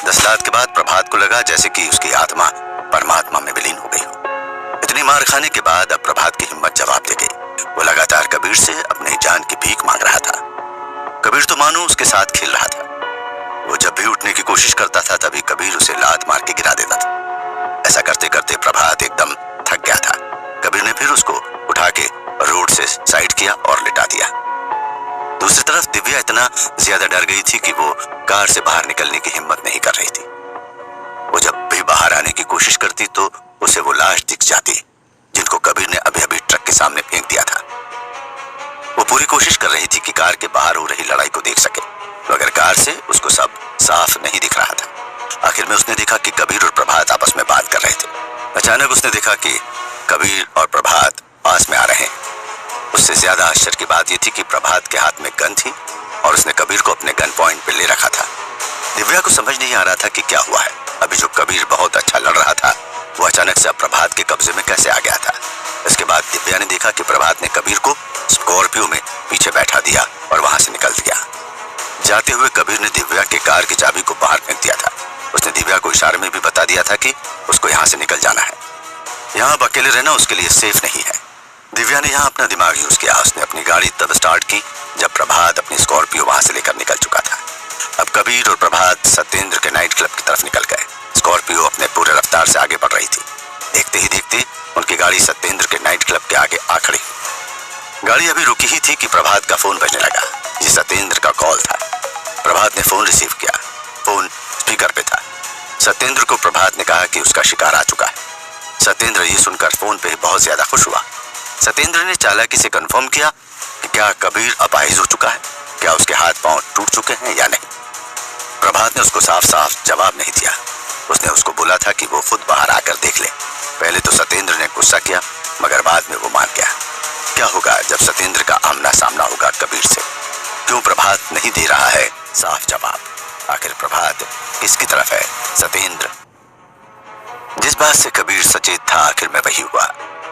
10 लात के बाद प्रभात को लगा जैसे कि उसकी आत्मा परमात्मा में विलीन हो गई हो। इतनी मार खाने के बाद अब प्रभात की हिम्मत जवाब दे गई। वो लगातार कबीर से अपनी जान की भीख मांग रहा था। कबीर तो मानो उसके साथ खेल रहा था। वो जब भी उठने की कोशिश करता था तभी कबीर उसे लात मार के गिरा देता था। ऐसा करते करते प्रभात एकदम थक गया था। कबीर ने फिर उसको उठा के रोड से साइड किया और लिटा दिया। दूसरी तरफ दिव्या इतना ज्यादा डर गई थी कि वो कार से बाहर निकलने की हिम्मत नहीं कर रही थी। वो जब भी बाहर आने की कोशिश करती तो उसे वो लाश दिख जाती जिनको कबीर ने अभी अभी ट्रक के सामने फेंक दिया था। वो पूरी कोशिश कर रही थी कि कार के बाहर हो रही लड़ाई को देख सके, मगर कार से उसको सब साफ नहीं दिख रहा था। आखिर में उसने देखा कि कबीर और प्रभात आपस में बात कर रहे थे। अचानक उसने देखा कि कबीर और प्रभात पास में आ रहे हैं। उससे ज्यादा आश्चर्य की बात यह थी कि प्रभात के हाथ में गन थी और उसने कबीर को अपने गन पॉइंट पे ले रखा था। दिव्या को समझ नहीं आ रहा था कि क्या हुआ है। अभी जो कबीर बहुत अच्छा लड़ रहा था वो अचानक से प्रभात के कब्जे में कैसे आ गया था। इसके बाद दिव्या ने देखा कि प्रभात ने कबीर को स्कॉर्पियो में पीछे बैठा दिया और वहां से निकल दिया। जाते हुए कबीर ने दिव्या के कार की चाबी को बाहर फेंक दिया था। उसने दिव्या को इशारे में भी बता दिया था कि उसको यहाँ से निकल जाना है। यहाँ अब अकेले रहना उसके लिए सेफ नहीं है। दिव्या ने यहाँ अपना दिमाग यूज किया। उसने अपनी गाड़ी तब स्टार्ट की जब प्रभात अपनी स्कॉर्पियो वहां से लेकर निकल चुका था। अब कबीर और प्रभात सत्येंद्र के नाइट क्लब की तरफ निकल गए। स्कॉर्पियो अपने पूरे रफ्तार से आगे बढ़ रही थी। देखते ही देखते उनकी गाड़ी सत्येंद्र के नाइट क्लब के आगे आ खड़ी। गाड़ी अभी रुकी ही थी कि प्रभात का फोन बजने लगा। ये सत्येंद्र का कॉल था। प्रभात ने फोन रिसीव किया। फोन स्पीकर पे था। सत्येंद्र को प्रभात ने कहा कि उसका शिकार आ चुका है। सत्येंद्र ये सुनकर फोन पे बहुत ज्यादा खुश हुआ। सत्येंद्र ने चालाकी से कंफर्म किया कि क्या कबीर अपाहिज हो चुका है, क्या उसके हाथ पांव टूट चुके हैं या नहीं। प्रभात ने उसको साफ साफ जवाब नहीं दिया। उसने उसको बोला था कि वो खुद बाहर आकर देख ले। पहले तो सत्येंद्र ने गुस्सा किया मगर बाद में वो मान गया। क्या होगा जब सत्येंद्र का आमना सामना होगा कबीर से? क्यों प्रभात नहीं दे रहा है साफ जवाब? आखिर प्रभात किसकी तरफ है? सत्येंद्र? जिस बात से कबीर सचेत था आखिर में वही हुआ।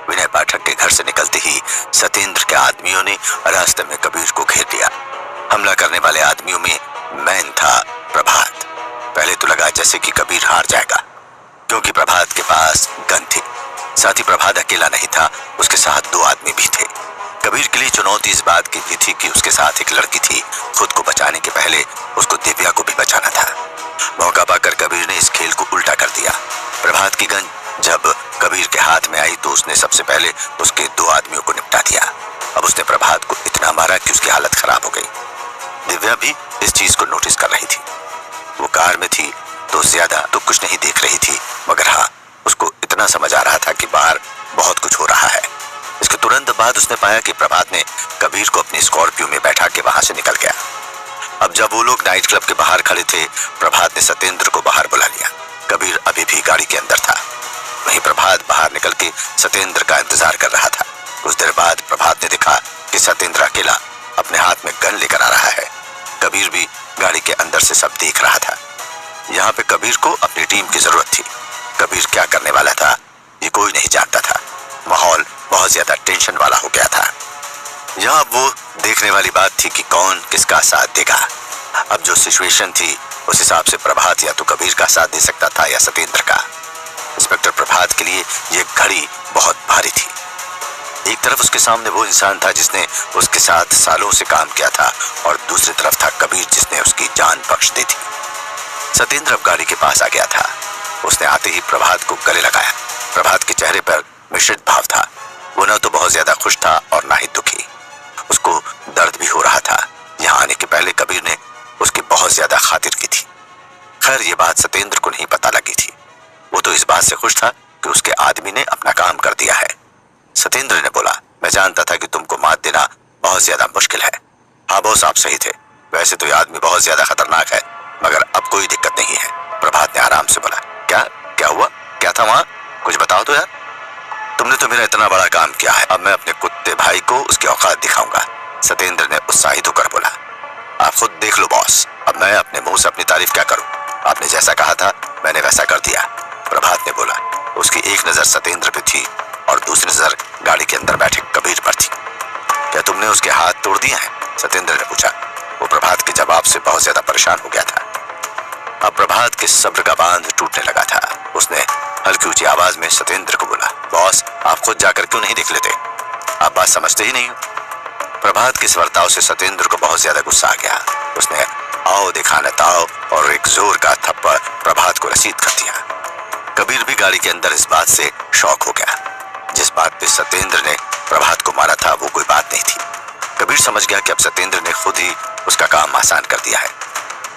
विनय पाठक के घर से निकलते ही सत्येंद्र के आदमियों ने रास्ते में कबीर को घेर लिया। हमला करने वाले आदमियों में मैन था प्रभात। पहले तो लगा जैसे कि कबीर हार जाएगा क्योंकि प्रभात के पास गन थी। साथ ही प्रभात अकेला नहीं था, उसके साथ 2 आदमी भी थे। कबीर के लिए चुनौती इस बात की भी थी कि उसके साथ एक लड़की थी। खुद को बचाने के पहले उसको दिव्या को भी बचाना था। मौका पाकर कबीर ने इस खेल को उल्टा कर दिया। प्रभात की गन जब कबीर के हाथ में आई तो उसने सबसे पहले उसके 2 आदमियों को निपटा दिया। अब उसने प्रभात को इतना मारा कि उसकी हालत खराब हो गई। दिव्या भी इस चीज को नोटिस कर रही थी। वो कार में थी तो ज्यादा तो कुछ नहीं देख रही थी, मगर हाँ उसको इतना समझ आ रहा था कि बाहर बहुत कुछ हो रहा है। इसके तुरंत बाद उसने पाया कि प्रभात ने कबीर को अपनी स्कॉर्पियो में बैठा के वहां से निकल गया। अब जब वो लोग नाइट क्लब के बाहर खड़े थे, प्रभात ने सत्येंद्र को बाहर बुला लिया। कबीर अभी भी गाड़ी के अंदर था। वहीं प्रभात बाहर निकल के सत्येंद्र का इंतजार कर रहा था। कुछ देर बाद प्रभात ने देखा कि सत्येंद्र अकेला अपने हाथ में गन लेकर आ रहा है। कबीर भी गाड़ी के अंदर से सब देख रहा था। यहाँ पे कबीर को अपनी टीम की जरूरत थी। कबीर क्या करने वाला था ये कोई नहीं जानता था। माहौल बहुत ज्यादा टेंशन वाला हो गया था। यहाँ वो देखने वाली बात थी कि कौन किसका साथ देगा। अब जो सिचुएशन थी उस हिसाब से प्रभात या तो कबीर का साथ दे सकता था या सत्येंद्र का। इंस्पेक्टर प्रभात के लिए ये घड़ी बहुत भारी थी। एक तरफ उसके सामने वो इंसान था जिसने उसके साथ सालों से काम किया था और दूसरी तरफ था कबीर जिसने उसकी जान बख्श दी थी। सत्येंद्र अब गाड़ी के पास आ गया था। उसने आते ही प्रभात को गले लगाया। प्रभात के चेहरे पर मिश्रित भाव था। वो न तो बहुत ज्यादा खुश था और ना ही दुखी। उसको दर्द भी हो रहा था। यहाँ आने के पहले कबीर ने उसकी बहुत ज्यादा खातिर की थी। खैर ये बात सत्येंद्र को नहीं पता लगी थी। वो तो इस बात से खुश था कि उसके आदमी ने अपना काम कर दिया है। सत्येंद्र ने बोला, मैं जानता था कि तुमको मात देना बहुत ज्यादा मुश्किल है। हाँ बॉस आप सही थे। वैसे तो ये आदमी बहुत ज्यादा खतरनाक है, मगर अब कोई दिक्कत नहीं है। प्रभात ने आराम से बोला। क्या हुआ? क्या था वहाँ? कुछ बताओ तो यार। तुमने तो मेरा इतना बड़ा काम किया है, अब मैं अपने कुत्ते भाई को उसकी औकात दिखाऊंगा। सत्येंद्र ने उत्साहित होकर बोला। आप खुद देख लो बॉस, अब मैं अपने मुंह से अपनी तारीफ क्या करूं। आपने जैसा कहा था मैंने वैसा कर दिया। प्रभात ने बोला। उसकी एक नजर सतेंद्र पे थी और दूसरी नजर गाड़ी के अंदर बैठे कबीर पर थी। क्या तुमने उसके हाथ तोड़ दिए हैं? सतेंद्र ने पूछा। वो प्रभात के जवाब से बहुत ज्यादा परेशान हो गया था। अब प्रभात के सब्र का बांध टूटने लगा था। उसने हल्की ऊंची आवाज में सतेंद्र को बोला, बॉस आप खुद जाकर क्यों नहीं देख लेते? आप बात समझते ही नहीं हो। प्रभात के स्वर्ताव से सतेंद्र को बहुत ज्यादा गुस्सा आ गया। उसने आओ दिखाना ताओ और एक जोर का थप्पड़ प्रभात को रसीद कर दिया। कबीर भी गाड़ी के अंदर इस बात से शॉक हो गया। जिस बात पे सतेंद्र ने प्रभात को मारा था वो कोई बात नहीं थी। कबीर समझ गया कि अब सतेंद्र ने खुद ही उसका काम आसान कर दिया है।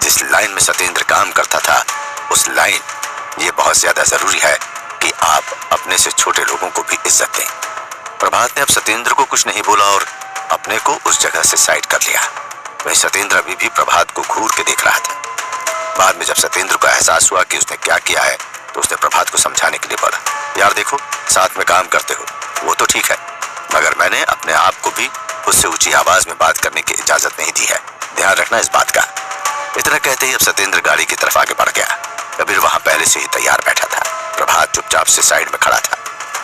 जिस लाइन में सतेंद्र काम करता था उस लाइन, ये बहुत ज्यादा जरूरी है कि आप अपने से छोटे लोगों को भी इज्जत दें। प्रभात ने अब सतेंद्र को कुछ नहीं बोला और अपने को उस जगह से साइड कर लिया। वही सतेंद्र अभी भी प्रभात को घूर के देख रहा था। बाद में जब सतेंद्र को एहसास हुआ कि उसने क्या किया है तो उसने प्रभात को समझाने के लिए बोला, यार देखो साथ में काम करते हो वो तो ठीक है, मगर मैंने अपने आप को भी उससे ऊंची आवाज में बात करने की इजाजत नहीं दी है, ध्यान रखना इस बात का। इतना कहते ही अब सतेंद्र गाड़ी की तरफ आगे बढ़ गया। कबीर वहां पहले से ही तैयार बैठा था। प्रभात चुपचाप से साइड में खड़ा था।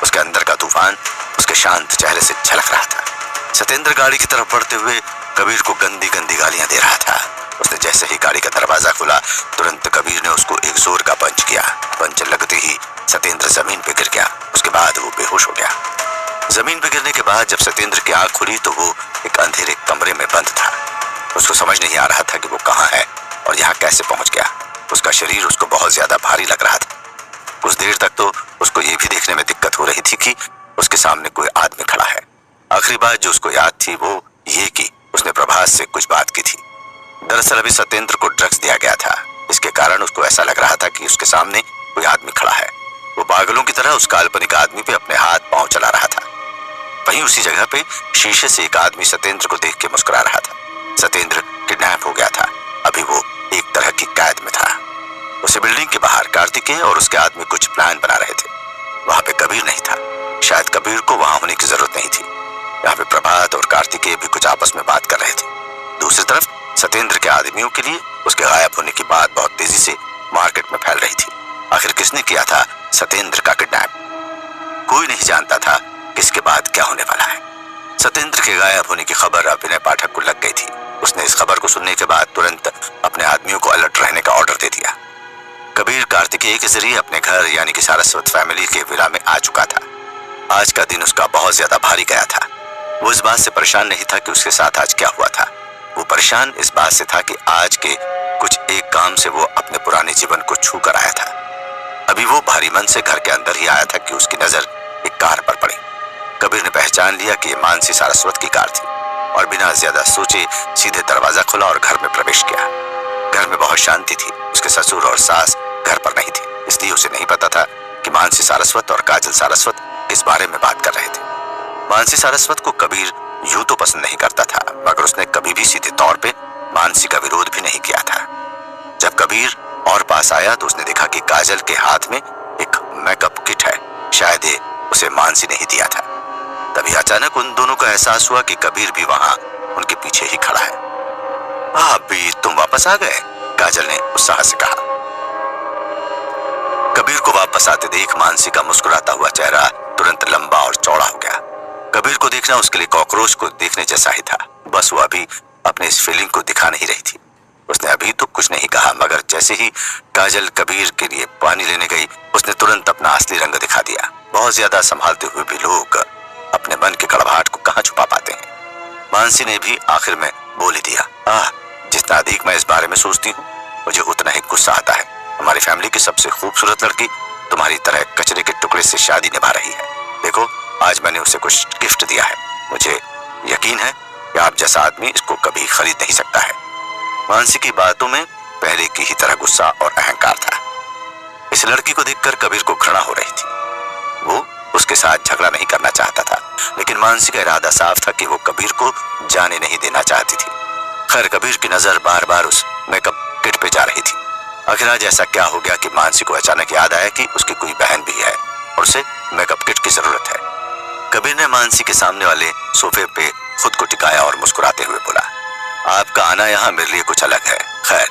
उसके अंदर का तूफान उसके शांत चेहरे से झलक रहा था। सतेंद्र गाड़ी की तरफ बढ़ते हुए कबीर को गंदी गंदी गालियां दे रहा था। उसने जैसे ही गाड़ी का दरवाजा खुला तुरंत कबीर ने उसको एक जोर का पंच किया। पंच लगते ही सतेंद्र जमीन पे गिर गया। उसके बाद वो बेहोश हो गया। जमीन पे गिरने के बाद जब सतेंद्र की आंख खुली तो वो एक अंधेरे कमरे में बंद था। उसको समझ नहीं आ रहा था कि वो कहाँ है और यहाँ कैसे पहुंच गया। उसका शरीर उसको बहुत ज्यादा भारी लग रहा था। कुछ देर तक तो उसको ये भी देखने में दिक्कत हो रही थी कि उसके सामने कोई आदमी खड़ा है। आखिरी बात जो उसको याद थी वो ये कि उसने प्रभात से कुछ बात की थी। दरअसल अभी सतेंद्र को ड्रग्स दिया गया था। इसके कारण उसको ऐसा लग रहा था कि उसके सामने कोई आदमी खड़ा है। वो पागलों की तरह उस काल्पनिक आदमी पे अपने हाथ पांव चला रहा था। वहीं उसी जगह पे शीशे से एक आदमी सतेंद्र को देख के मुस्कुरा रहा था। सतेंद्र किडनैप हो गया था। अभी वो एक तरह की कैद में था। उसे बिल्डिंग के बाहर कार्तिकेय और उसके आदमी कुछ प्लान बना रहे थे। वहां पे कबीर नहीं था। शायद कबीर को वहां होने की जरूरत नहीं थी। यहाँ पे प्रभात और कार्तिकेय भी कुछ आपस में बात कर रहे थे। दूसरी तरफ सतेंद्र के आदमियों के लिए उसके गायब होने की बात बहुत तेजी से मार्केट में फैल रही थी। आखिर किसने किया था सतेंद्र का किडनैप? कोई नहीं जानता था किसके बाद क्या होने वाला है। सतेंद्र के गायब होने की खबर अब विनय पाठक को लग गई थी। उसने इस खबर को सुनने के बाद तुरंत अपने आदमियों को अलर्ट रहने का ऑर्डर दे दिया। कबीर कार्तिकेय के जरिए अपने घर यानी कि सारस्वत फैमिली के विला में आ चुका था। आज का दिन उसका बहुत ज्यादा भारी गया था। वो इस बात से परेशान नहीं था कि उसके साथ आज क्या हुआ था। वो परेशान इस बात से था कि आज के कुछ एक काम से वो अपने पुराने जीवन को छू कर आया था। अभी वो भारी मन से घर के अंदर ही आया था कि उसकी नजर एक कार पर पड़ी। कबीर ने पहचान लिया कि ये मानसी सारस्वत की कार थी और बिना ज्यादा सोचे सीधे दरवाजा खोला और घर में प्रवेश किया। घर में बहुत शांति थी। उसके ससुर और सास घर पर नहीं थे, इसलिए उसे नहीं पता था कि मानसी सारस्वत और काजल सारस्वत किस बारे में बात कर रहे थे। मानसी सारस्वत को कबीर यूं तो पसंद नहीं करता था, मगर उसने कभी भी सीधे तौर पे मानसी का विरोध भी नहीं किया था। जब कबीर और पास आया तो उसने देखा कि काजल के हाथ में एक मेकअप किट है। शायद ये उसे मानसी ने ही दिया था। तभी अचानक उन दोनों को एहसास हुआ कि कबीर भी वहां उनके पीछे ही खड़ा है। अभी तुम वापस आ गए, काजल ने उत्साह से कहा। कबीर को वापस आते देख मानसी का मुस्कुराता हुआ चेहरा तुरंत लंबा और चौड़ा हो गया। कबीर को देखना उसके लिए कॉकरोच को देखने जैसा ही था। बस वो अभी अपने इस फीलिंग को दिखा नहीं रही थी। उसने अभी तो कुछ नहीं कहा, मगर जैसे ही काजल कबीर के लिए पानी लेने गई उसने तुरंत अपना असली रंग दिखा दिया। बहुत ज्यादा संभालते हुए भी लोग अपने मन के कड़वाहट को कहाँ छुपा पाते हैं। मानसी ने भी आखिर में बोल ही दिया, जितना अधिक मैं इस बारे में सोचती हूँ मुझे उतना ही गुस्सा आता है। हमारी फैमिली की सबसे खूबसूरत लड़की तुम्हारी तरह कचरे के टुकड़े से शादी निभा रही है। देखो आज मैंने उसे कुछ गिफ्ट दिया है। मुझे यकीन है कि आप जैसा आदमी इसको कभी खरीद नहीं सकता है। मानसी की बातों में पहले की ही तरह गुस्सा और अहंकार था। इस लड़की को देखकर कबीर को घृणा हो रही थी। वो उसके साथ झगड़ा नहीं करना चाहता था, लेकिन मानसी का इरादा साफ था कि वो कबीर को जाने नहीं देना चाहती थी। खैर कबीर की नजर बार बार उस मेकअप किट पे जा रही थी। आखिर आज ऐसा क्या हो गया कि मानसी को अचानक याद आया कि उसकी कोई बहन भी है और उसे मेकअप किट की जरूरत है। कबीर ने मानसी के सामने वाले सोफे पे खुद को टिकाया और मुस्कुराते हुए बोला, आपका आना यहाँ मेरे लिए कुछ अलग है। खैर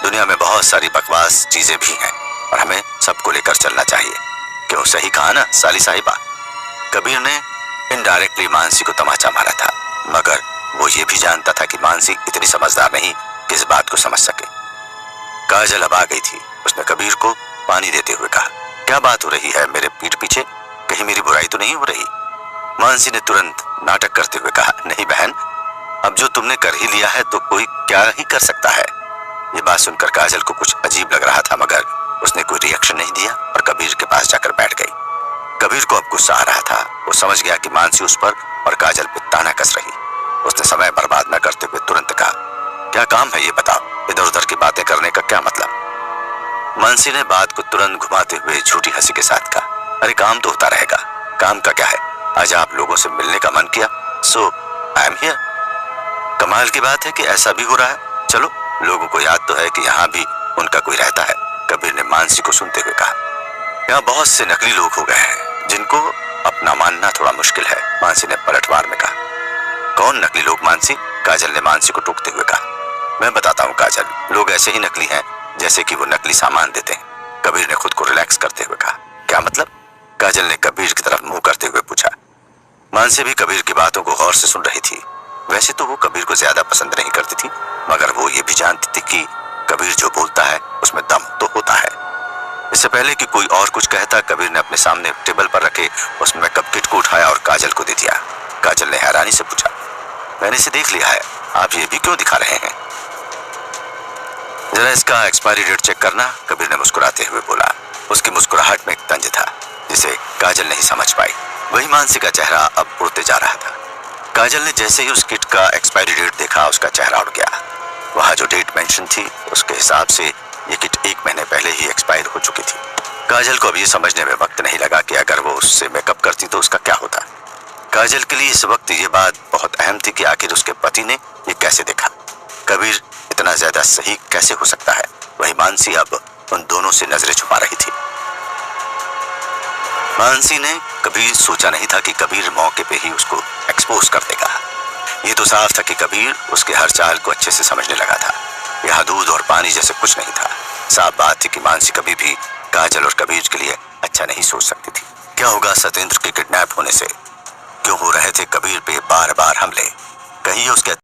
दुनिया में बहुत सारी बकवास चीजें भी हैं, और हमें सबको लेकर चलना चाहिए। क्यों, सही कहा ना साली साहिबा? कबीर ने इनडायरेक्टली मानसी को तमाचा मारा था, मगर वो ये भी जानता था कि मानसी इतनी समझदार नहीं कि इस बात को समझ सके। काजल अब आ गई थी। उसने कबीर को पानी देते हुए कहा, क्या बात हो रही है मेरे पीठ पीछे? कहीं मेरी बुराई तो नहीं हो रही? मानसी ने तुरंत नाटक करते हुए कहा, नहीं बहन, अब जो तुमने कर ही लिया है तो कोई क्या ही कर सकता है। ये बात सुनकर काजल को कुछ अजीब लग रहा था, मगर उसने कोई रिएक्शन नहीं दिया और कबीर के पास जाकर बैठ गई। कबीर को अब गुस्सा आ रहा था। वो समझ गया कि मानसी उस पर और काजल पे ताना कस रही। उसने समय बर्बाद न करते हुए तुरंत कहा, क्या काम है ये बताओ, इधर उधर की बातें करने का क्या मतलब? मानसी ने बात को तुरंत घुमाते हुए झूठी हंसी के साथ कहा, अरे काम तो होता रहेगा, काम का क्या है? आज आप लोगों से मिलने का मन किया, सो आई एम हियर। कमाल की बात है कि ऐसा भी हो रहा है। चलो, लोगों को याद तो है कि यहाँ भी उनका कोई रहता है। कबीर ने मानसी को सुनते हुए कहा, यहाँ बहुत से नकली लोग हो गए हैं जिनको अपना मानना थोड़ा मुश्किल है। मानसी ने पलटवार में कहा, कौन नकली लोग मानसी? काजल ने मानसी को टोकते हुए कहा, मैं बताता हूँ काजल, लोग ऐसे ही नकली हैं जैसे कि वो नकली सामान देते हैं। कबीर ने खुद को रिलैक्स करते हुए कहा, क्या मतलब? काजल ने कबीर की तरफ मुंह करते हुए पूछा। मानसी भी कबीर की बातों को गौर से सुन रही थी। वैसे तो वो कबीर को ज्यादा पसंद नहीं करती थी, मगर वो ये भी जानती थी कि कबीर जो बोलता है उसमें दम तो होता है। इससे पहले कि कोई और कुछ कहता, कबीर ने अपने सामने टेबल पर रखे उस मेकअप किट को उठाया और काजल को दे दिया। काजल ने हैरानी से पूछा, मैंने इसे देख लिया है, आप ये भी क्यों दिखा रहे हैं? जरा इसका एक्सपायरी डेट चेक करना, कबीर ने मुस्कुराते हुए बोला। उसकी मुस्कुराहट में एक तंज था जिसे काजल नहीं समझ पाई। वही मानसी का चेहरा अब उड़ते जा रहा था। काजल ने जैसे ही उस किट का एक्सपायरी डेट देखा, उसका चेहरा उड़ गया। वहां जो डेट मेंशन थी उसके हिसाब से ये किट 1 महीने पहले ही एक्सपायर हो चुकी थी। काजल को अब ये समझने में वक्त नहीं लगा कि अगर वो उससे मेकअप करती तो उसका क्या होता। काजल के लिए इस वक्त ये बात बहुत अहम थी कि आखिर उसके पति ने ये कैसे देखा। कबीर इतना ज्यादा सही कैसे हो सकता है? वही मानसी अब उन दोनों से नजरें छुपा रही थी। मानसी ने कभी सोचा नहीं था कि कबीर मौके पे ही उसको एक्सपोज कर देगा। ये तो साफ था कि कबीर उसके हर चाल को अच्छे से समझने लगा था। यहाँ दूध और पानी जैसे कुछ नहीं था। साफ बात थी कि मानसी कभी भी काजल और कबीर के लिए अच्छा नहीं सोच सकती थी। क्या होगा सत्येंद्र के किडनैप होने से? क्यों हो रहे थे कबीर पे बार बार हमले? कहीं उसके